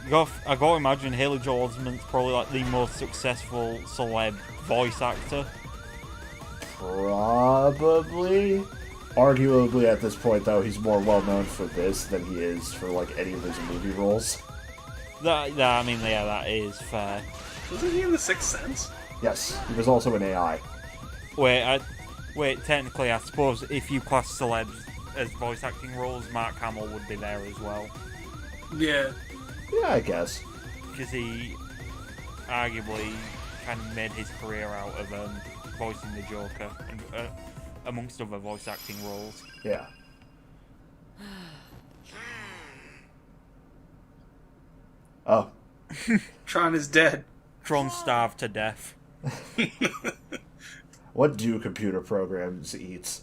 I gotta imagine Haley Joel Osment's probably like the most successful celeb voice actor. Probably. Arguably at this point, though, he's more well known for this than he is for like any of his movie roles. That is fair. Wasn't he in The Sixth Sense? Yes, he was also an AI. Wait, technically, I suppose if you class celebs as voice acting roles, Mark Hamill would be there as well. Yeah. Yeah, I guess. Because he arguably kind of made his career out of voicing the Joker, and, amongst other voice acting roles. Yeah. Oh. Tron is dead. Tron starved to death. What do computer programs eat?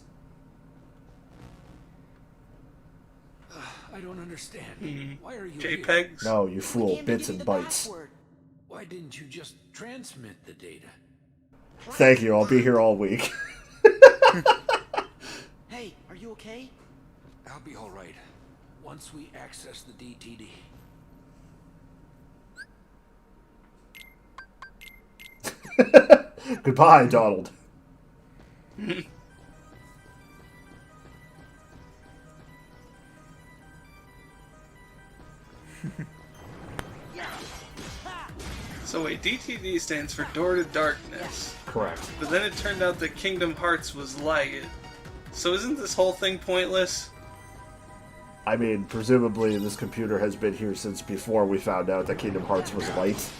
I don't understand. Why are you JPEGs? No, you fool. Bits and bytes. Why didn't you just transmit the data? Thank you. I'll be here all week. Hey, are you okay? I'll be all right once we access the DTD. Goodbye, Donald. So wait, DTD stands for Door to Darkness. Correct. But then it turned out that Kingdom Hearts was light. So isn't this whole thing pointless? I mean, presumably this computer has been here since before we found out that Kingdom Hearts was light.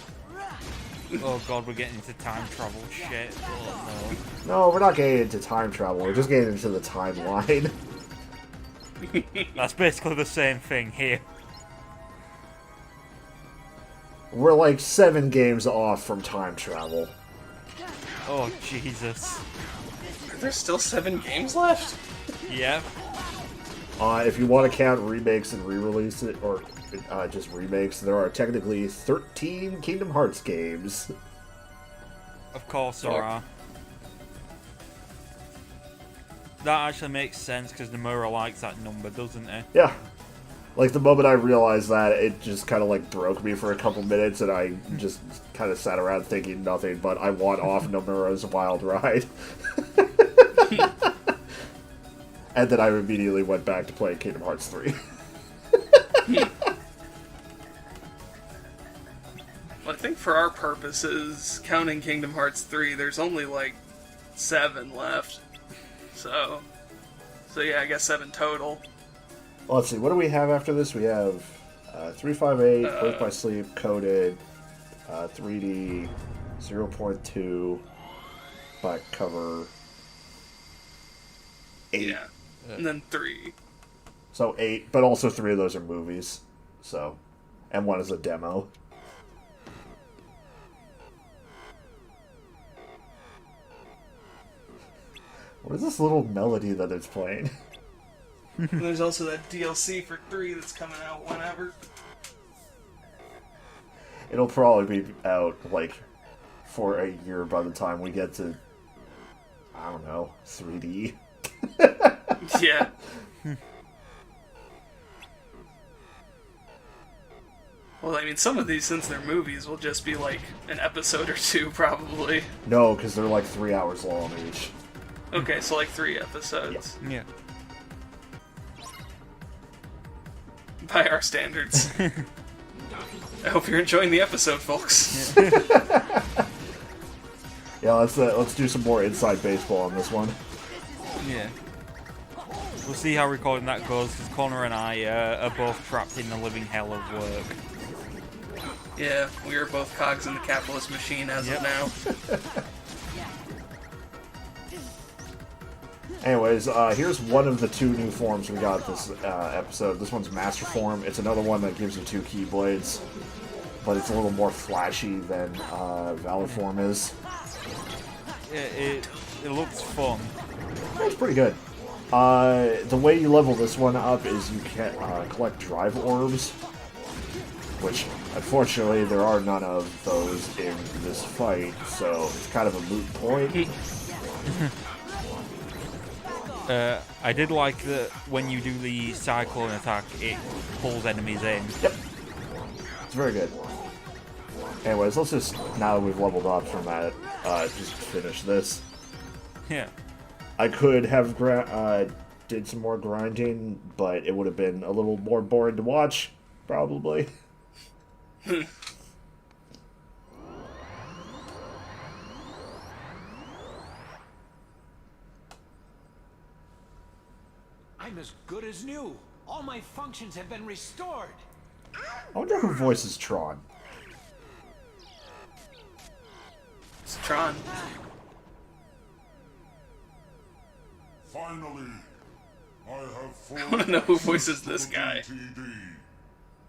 Oh god, we're getting into time travel shit. Oh no. No, we're not getting into time travel. We're just getting into the timeline. That's basically the same thing here. We're like 7 games off from time travel. Oh, Jesus. Are there still 7 games left? Yeah. If you want to count remakes and re-release it, or just remakes, there are technically 13 Kingdom Hearts games. Of course there are. That actually makes sense because Nomura likes that number, doesn't it? Yeah. Like, the moment I realized that, it just kind of, like, broke me for a couple minutes, and I just kind of sat around thinking nothing, but I want off Nomura's Wild Ride. And then I immediately went back to playing Kingdom Hearts 3. Well, I think for our purposes, counting Kingdom Hearts 3, there's only, like, 7 left. So yeah, I guess 7 total. Well, let's see, what do we have after this? We have 358, Birth by Sleep, Coded, 3D, 0.2, Black Cover, 8. Yeah, and then 3. So 8, but also 3 of those are movies. So, and 1 is a demo. What is this little melody that it's playing? And there's also that DLC for 3 that's coming out whenever. It'll probably be out, like, for a year by the time we get to, I don't know, 3D. Yeah. Well, I mean, some of these, since they're movies, will just be like an episode or 2, probably. No, because they're like 3 hours long each. Okay, so like 3 episodes. Yeah. By our standards. I hope you're enjoying the episode, folks. Yeah, let's do some more inside baseball on this one. Yeah. We'll see how recording that goes, because Connor and I are both trapped in the living hell of work. Yeah, we are both cogs in the capitalist machine as of now. Anyways, here's one of the 2 new forms we got this episode. This one's Master Form. It's another one that gives you 2 Keyblades, but it's a little more flashy than Valor Form is. It looks fun. It's pretty good. The way you level this one up is you can collect drive orbs, which unfortunately there are none of those in this fight, so it's kind of a moot point. I did like that when you do the cyclone attack, it pulls enemies in. Yep. It's very good. Anyways, let's just, now that we've leveled up from that, just finish this. Yeah. I could have did some more grinding, but it would have been a little more boring to watch, probably. I'm as good as new. All my functions have been restored. I wonder who voices Tron. It's Tron. Finally, I have full I want to know who voices this guy.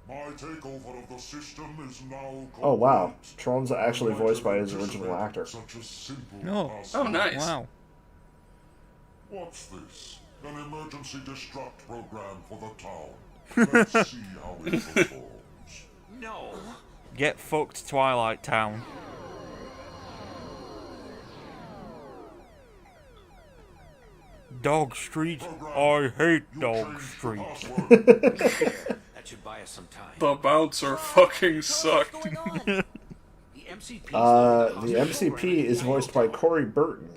My takeover of the system is now complete. Oh wow, Tron's actually voiced by his original actor. Such a simple No. task. Oh, nice. Wow. What's this? An emergency destruct program for the town. Let's see how it performs. No. Get fucked, Twilight Town. Dog Street. I hate Dog Street. That should buy us some time. The bouncer fucking sucked. The MCP. The MCP is voiced by Corey Burton.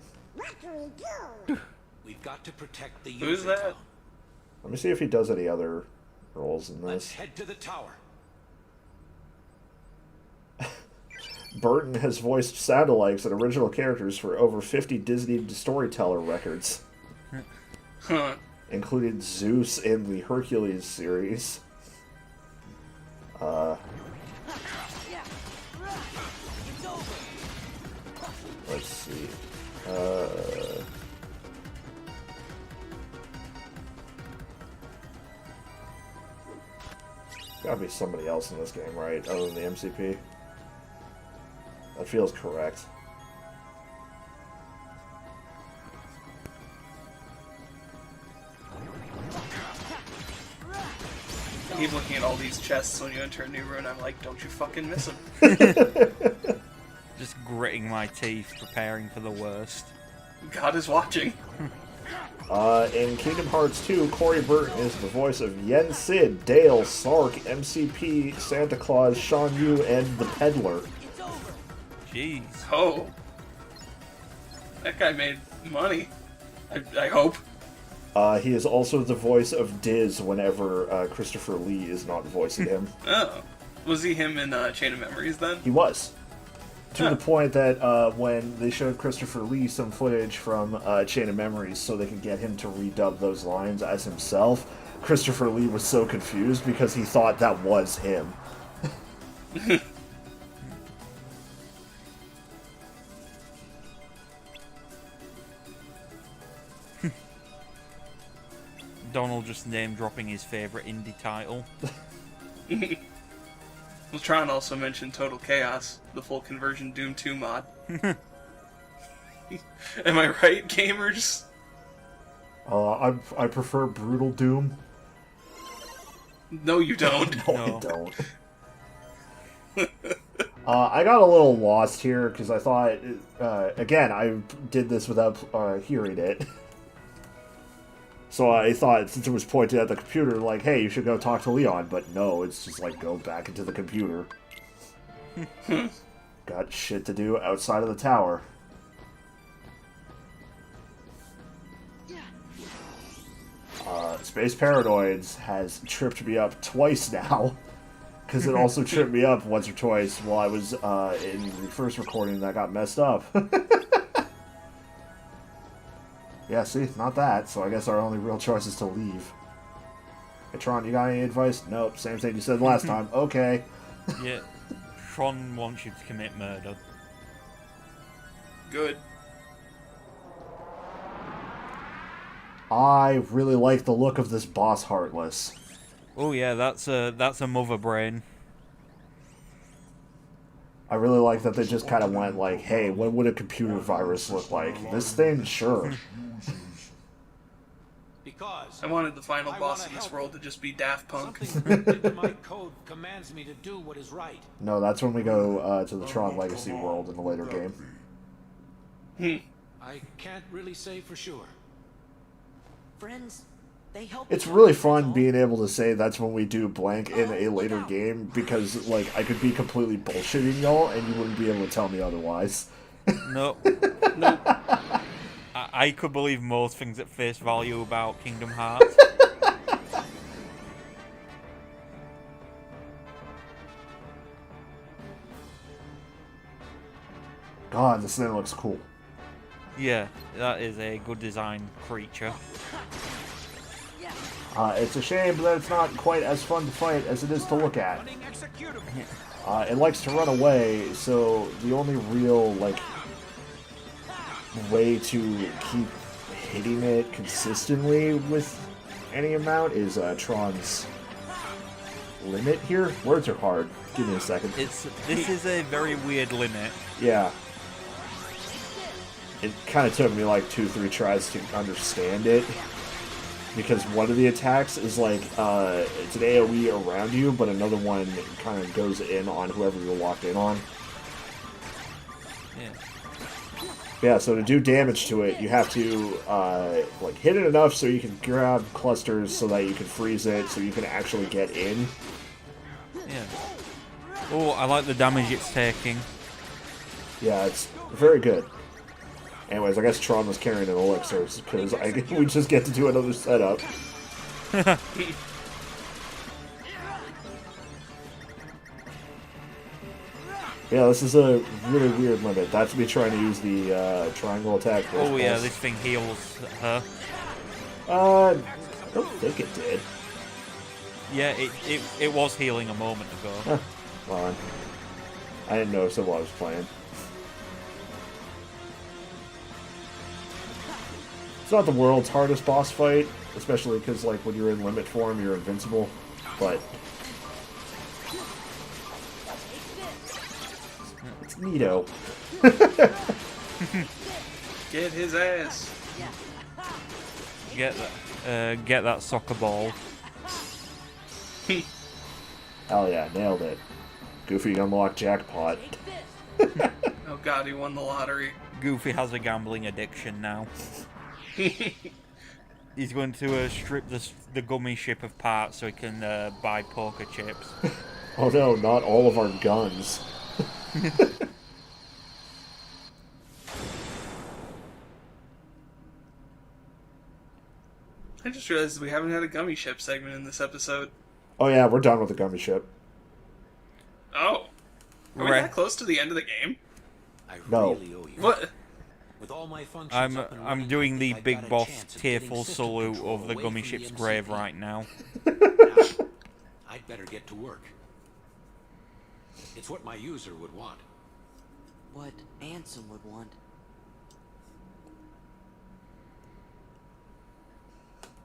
We've got to protect the Who's user that? town. Let me see if he does any other roles in Let's this. head to the tower. Burton has voiced sound-alikes and original characters for over 50 Disney storyteller records, Huh. including Zeus in the Hercules series. Let's see. Gotta be somebody else in this game, right? Other than the MCP. That feels correct. I keep looking at all these chests when you enter a new room. I'm like, don't you fucking miss them. Just gritting my teeth, preparing for the worst. God is watching. In Kingdom Hearts 2, Corey Burton is the voice of Yen Sid, Dale, Sark, MCP, Santa Claus, Sean Yu, and the Peddler. Jeez. Oh. That guy made money. I hope. He is also the voice of Diz whenever Christopher Lee is not voicing him. Oh. Was he him in Chain of Memories then? He was. To the point that when they showed Christopher Lee some footage from Chain of Memories so they could get him to redub those lines as himself, Christopher Lee was so confused because he thought that was him. Donald just name-dropping his favourite indie title. Was trying to also mention Total Chaos, the full conversion Doom 2 mod. Am I right, gamers? I prefer Brutal Doom. No, you don't. No, I don't. I got a little lost here because I thought, again, I did this without hearing it. So I thought, since it was pointed at the computer, like, hey, you should go talk to Leon. But no, it's just like, go back into the computer. Got shit to do outside of the tower. Space Paranoids has tripped me up twice now. Because it also tripped me up once or twice while I was in the first recording that got messed up. Yeah, see? Not that, so I guess our only real choice is to leave. Hey, Tron, you got any advice? Nope, same thing you said last time. Okay. Yeah. Tron wants you to commit murder. Good. I really like the look of this boss Heartless. Oh yeah, that's a mother brain. I really like that they just kind of went like, hey, what would a computer virus look like? This thing? Sure. Because I wanted the final boss in this world to just be Daft Punk. something written in my code commands me to do what is right. No, that's when we go to the Tron Legacy world in the later game. I can't really say for sure. friends, they help. It's each really other, that's fun all. being able to say that's when we do blank in a later game, because, like, I could be completely bullshitting y'all, and you wouldn't be able to tell me otherwise. No. Nope. I could believe most things at face value about Kingdom Hearts. God, this thing looks cool. Yeah, that is a good design creature. It's a shame that it's not quite as fun to fight as it is to look at. It likes to run away, so the only real, like, way to keep hitting it consistently with any amount is Tron's limit here. Words are hard. Give me a second. This is a very weird limit. Yeah. It kind of took me like 2-3 tries to understand it, because one of the attacks is like, it's an AoE around you, but another one kind of goes in on whoever you're locked in on. Yeah. Yeah, so to do damage to it, you have to like hit it enough so you can grab clusters so that you can freeze it, so you can actually get in. Yeah. Oh, I like the damage it's taking. Yeah, it's very good. Anyways, I guess Tron was carrying an elixir, because we just get to do another setup. Yeah, this is a really weird limit. That's me trying to use the triangle attack. Oh yeah, this thing heals her. I don't think it did. Yeah, it was healing a moment ago. Huh. Fine. I didn't notice it while I was playing. It's not the world's hardest boss fight, especially because, like, when you're in limit form, you're invincible, but it's neato. Get his ass. Get that soccer ball. Hell yeah, nailed it. Goofy unlocked jackpot. Oh god, he won the lottery. Goofy has a gambling addiction now. He's going to strip the gummy ship of parts so he can buy poker chips. Oh no, not all of our guns. I just realized we haven't had a gummy ship segment in this episode. Oh yeah, we're done with the gummy ship. Oh. Are we that close to the end of the game? No. What? With all my functions I'm doing the big boss tearful salute of the gummy ship's grave right now. I'd better get to work. It's what my user would want. What Ansem would want.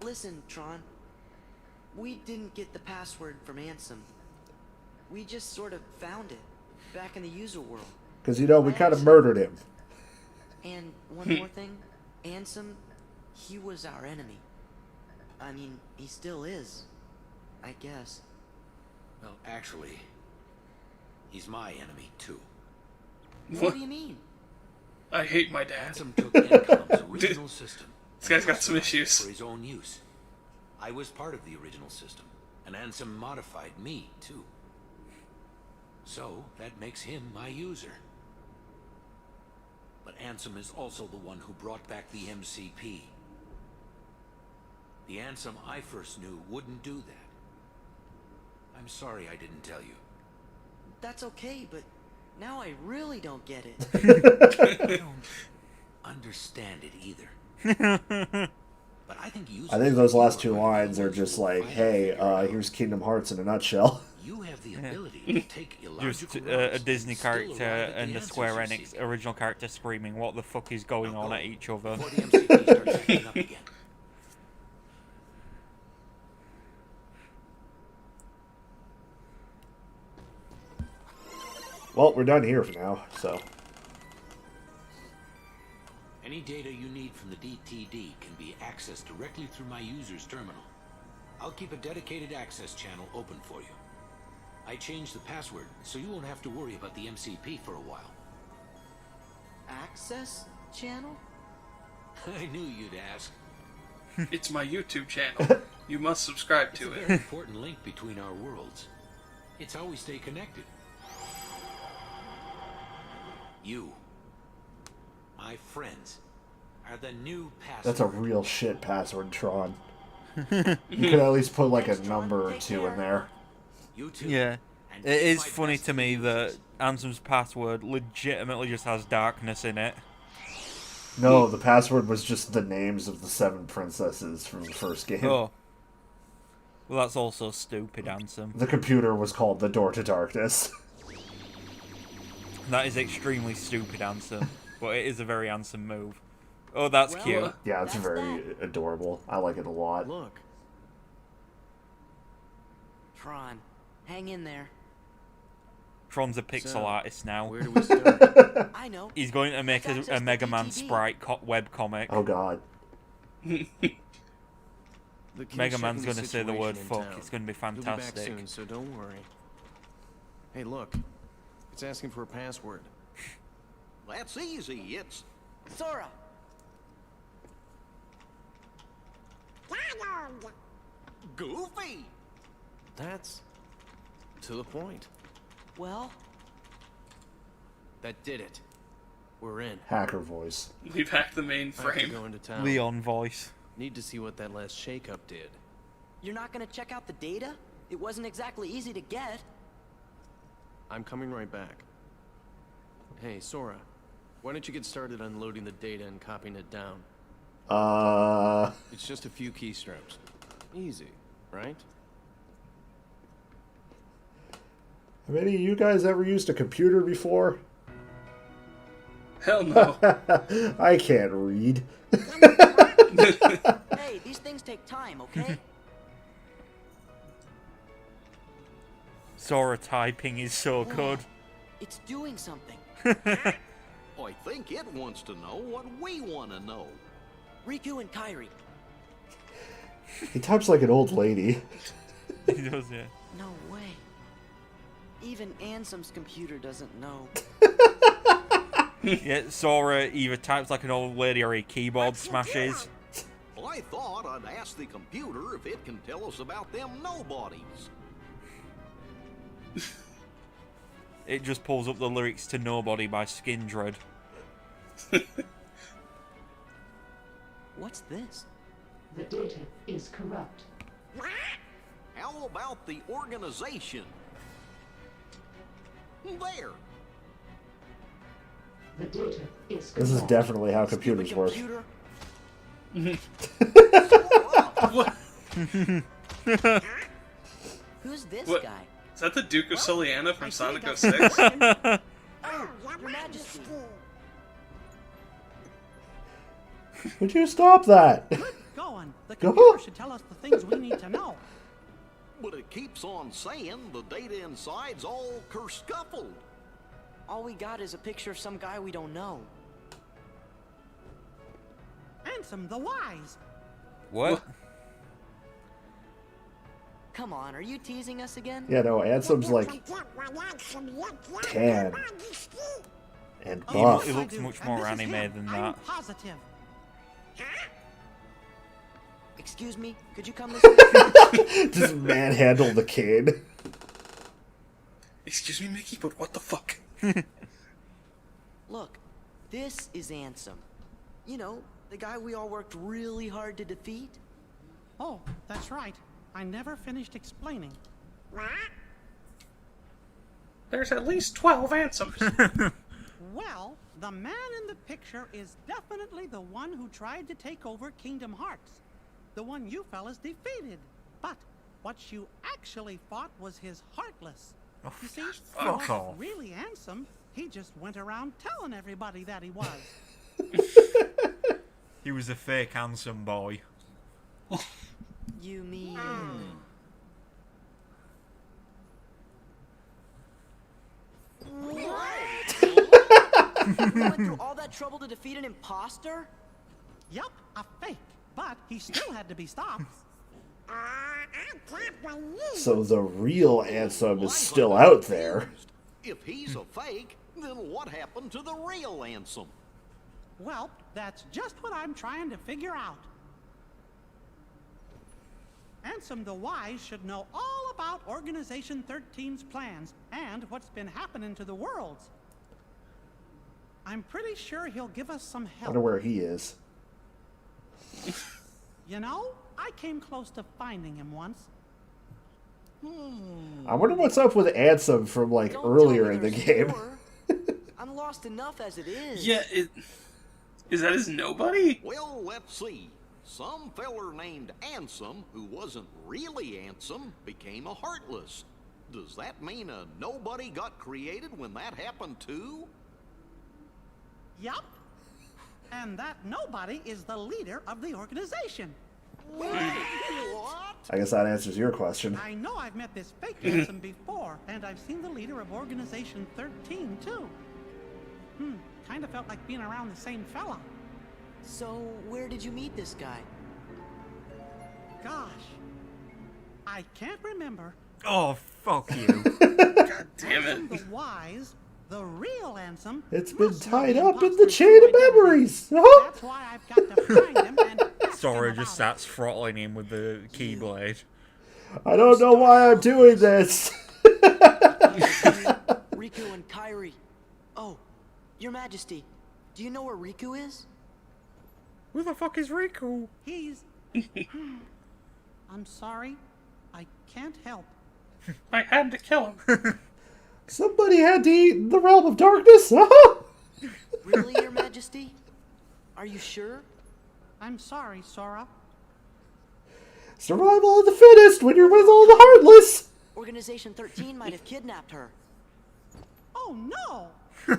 Listen, Tron. We didn't get the password from Ansem. We just sort of found it, back in the user world. Because, you know, we kind of murdered him. And one more thing, Ansem, he was our enemy. I mean, he still is, I guess. Well, actually, he's my enemy, too. What do you mean? I hate my dad. Ansem took Encom's original system. This guy's got some issues. For his own use. I was part of the original system, and Ansem modified me, too. So, that makes him my user. But Ansem is also the one who brought back the MCP. The Ansem I first knew wouldn't do that. I'm sorry I didn't tell you. That's okay, but now I really don't get it. I don't understand it either. But I think those last two lines are just like, hey, here's Kingdom Hearts in a nutshell. You have the ability to take Just illogical a routes Disney and still character arrive at and the a Square answers you Enix seek. original character screaming, what the fuck is going on at each other? Before the MCP starts acting up again. Well, we're done here for now, so. Any data you need from the DTD can be accessed directly through my user's terminal. I'll keep a dedicated access channel open for you. I changed the password, so you won't have to worry about the MCP for a while. Access channel? I knew you'd ask. It's my YouTube channel. You must subscribe to It's a it. very important link between our worlds. It's how we stay connected. You, my friends, are the new password. That's a real shit password, Tron. You could at least put like a number or two in there. You too. Yeah. And It is my funny best to me users. that Ansem's password legitimately just has darkness in it. No, the password was just the names of the 7 princesses from the first game. Oh. Well, that's also stupid, Ansem. The computer was called the Door to Darkness. That is extremely stupid, Ansem. But it is a very Ansem move. Oh, that's cute. Yeah, it's very adorable. I like it a lot. Look. Tron, hang in there. Tron's a pixel So, artist now. where do we start? I know. He's going to make a Mega Man sprite web comic. Oh god. Mega Man's going to say the word fuck. It's going to be He'll be back fantastic. soon, so don't worry. Hey, look. It's asking for a password. That's easy. It's Sora! Goofy. That's to the point. Well, that did it. We're in. Hacker voice. We've hacked the I have to mainframe. go into town. Leon voice. Need to see what that last shakeup did. you're not gonna check out the data? It wasn't exactly easy to get. I'm coming right back. Hey, Sora. Why don't you get started unloading the data and copying it down? It's just a few keystrokes. Easy, right? Have any of you guys ever used a computer before? Hell no. I can't read. Hey, these things take time, okay? Sora typing is so Whoa, good. It's doing something. I think it wants to know what we want to know. Riku and Kairi. He types like an old lady. He does, yeah. No way. Even Ansem's computer doesn't know. Yeah, Sora either types like an old lady or he keyboard smashes. I thought I'd ask the computer if it can tell us about them nobodies. It just pulls up the lyrics to Nobody by Skindred. What's this? The data is corrupt. How about the organization? There. The data is corrupt. This is definitely how computers work. Who's this What? guy? Is that the Duke of Soliana from Sonic 06? Oh, Your Majesty. Would you stop that? Going. The Go. computer should tell us the things we need to know. But it keeps on saying the data inside's all kerscuffled. All we got is a picture of some guy we don't know. Ansem the Wise. What? Come on, are you teasing us again? Yeah, no, Ansem's like tan and He buff. looks much more anime than that. Positive. Excuse me, could you come this way? Just manhandle the kid. Excuse me, Mickey, but what the fuck? Look, this is Ansem. You know, the guy we all worked really hard to defeat. Oh, that's right. I never finished explaining. There's at least 12 Ansems. Well, the man in the picture is definitely the one who tried to take over Kingdom Hearts. The one you fellas defeated. But what you actually fought was his Heartless. You see, he fuck wasn't off. really Ansem. He just went around telling everybody that he was. He was a fake handsome boy. You mean... What? You went through all that trouble to defeat an imposter? Yup, a fake. But he still had to be stopped. So the real Ansem is still out there. If he's a fake, then what happened to the real Ansem? Well, that's just what I'm trying to figure out. Ansem the Wise should know all about Organization 13's plans and what's been happening to the worlds. I'm pretty sure he'll give us some I help. wonder where he is. You know, I came close to finding him once. I wonder what's up with Ansem from, like, earlier in the game. I'm lost enough as it is. Yeah, is that his nobody? Well, let's see. Some feller named Ansem, who wasn't really Ansem, became a Heartless. Does that mean a nobody got created when that happened too? Yup. And that nobody is the leader of the organization. What? I guess that answers your question. I know I've met this fake Ansem before, and I've seen the leader of Organization 13 too. Kind of felt like being around the same fella. So, where did you meet this guy? Gosh, I can't remember. Oh, fuck you. God damn it. Ansem the Wise, the real Ansem. It's been tied up in the chain of memories. That's why I've got to find him and ask Sora him just about starts throttling him with the keyblade. I don't know why I'm doing this. Riku and Kairi. Oh, Your Majesty, do you know where Riku is? Who the fuck is Riku? He's... I'm sorry. I can't help. I had to kill him. Somebody had to eat the realm of darkness. Really, Your Majesty? Are you sure? I'm sorry, Sora. Survival of the fittest when you're with all the heartless. Organization 13 might have kidnapped her. Oh, no!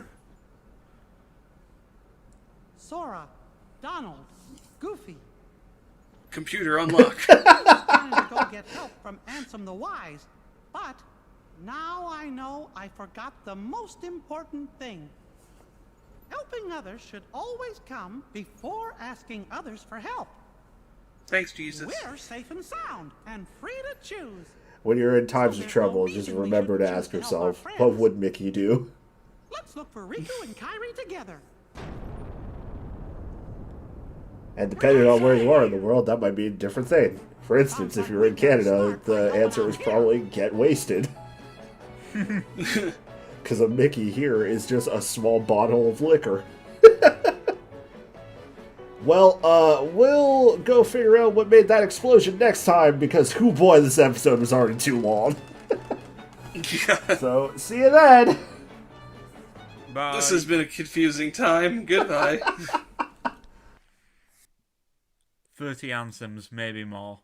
Sora, Donald, Goofy. Computer unlock. Trying to go get help from Ansem the Wise, but now I know I forgot the most important thing. Helping others should always come before asking others for help. Thanks, Jesus. We're safe and sound and free to choose. When you're in times of trouble, just remember to ask yourself, what would Mickey do? Let's look for Riku and Kairi together. And depending on where you are in the world, that might be a different thing. For instance, if you're in Canada, the answer is probably get wasted. Because a Mickey here is just a small bottle of liquor. Well, we'll go figure out what made that explosion next time, because, hoo boy, this episode was already too long. So, see you then! Bye. This has been a confusing time. Goodbye. 30 Ansems, maybe more.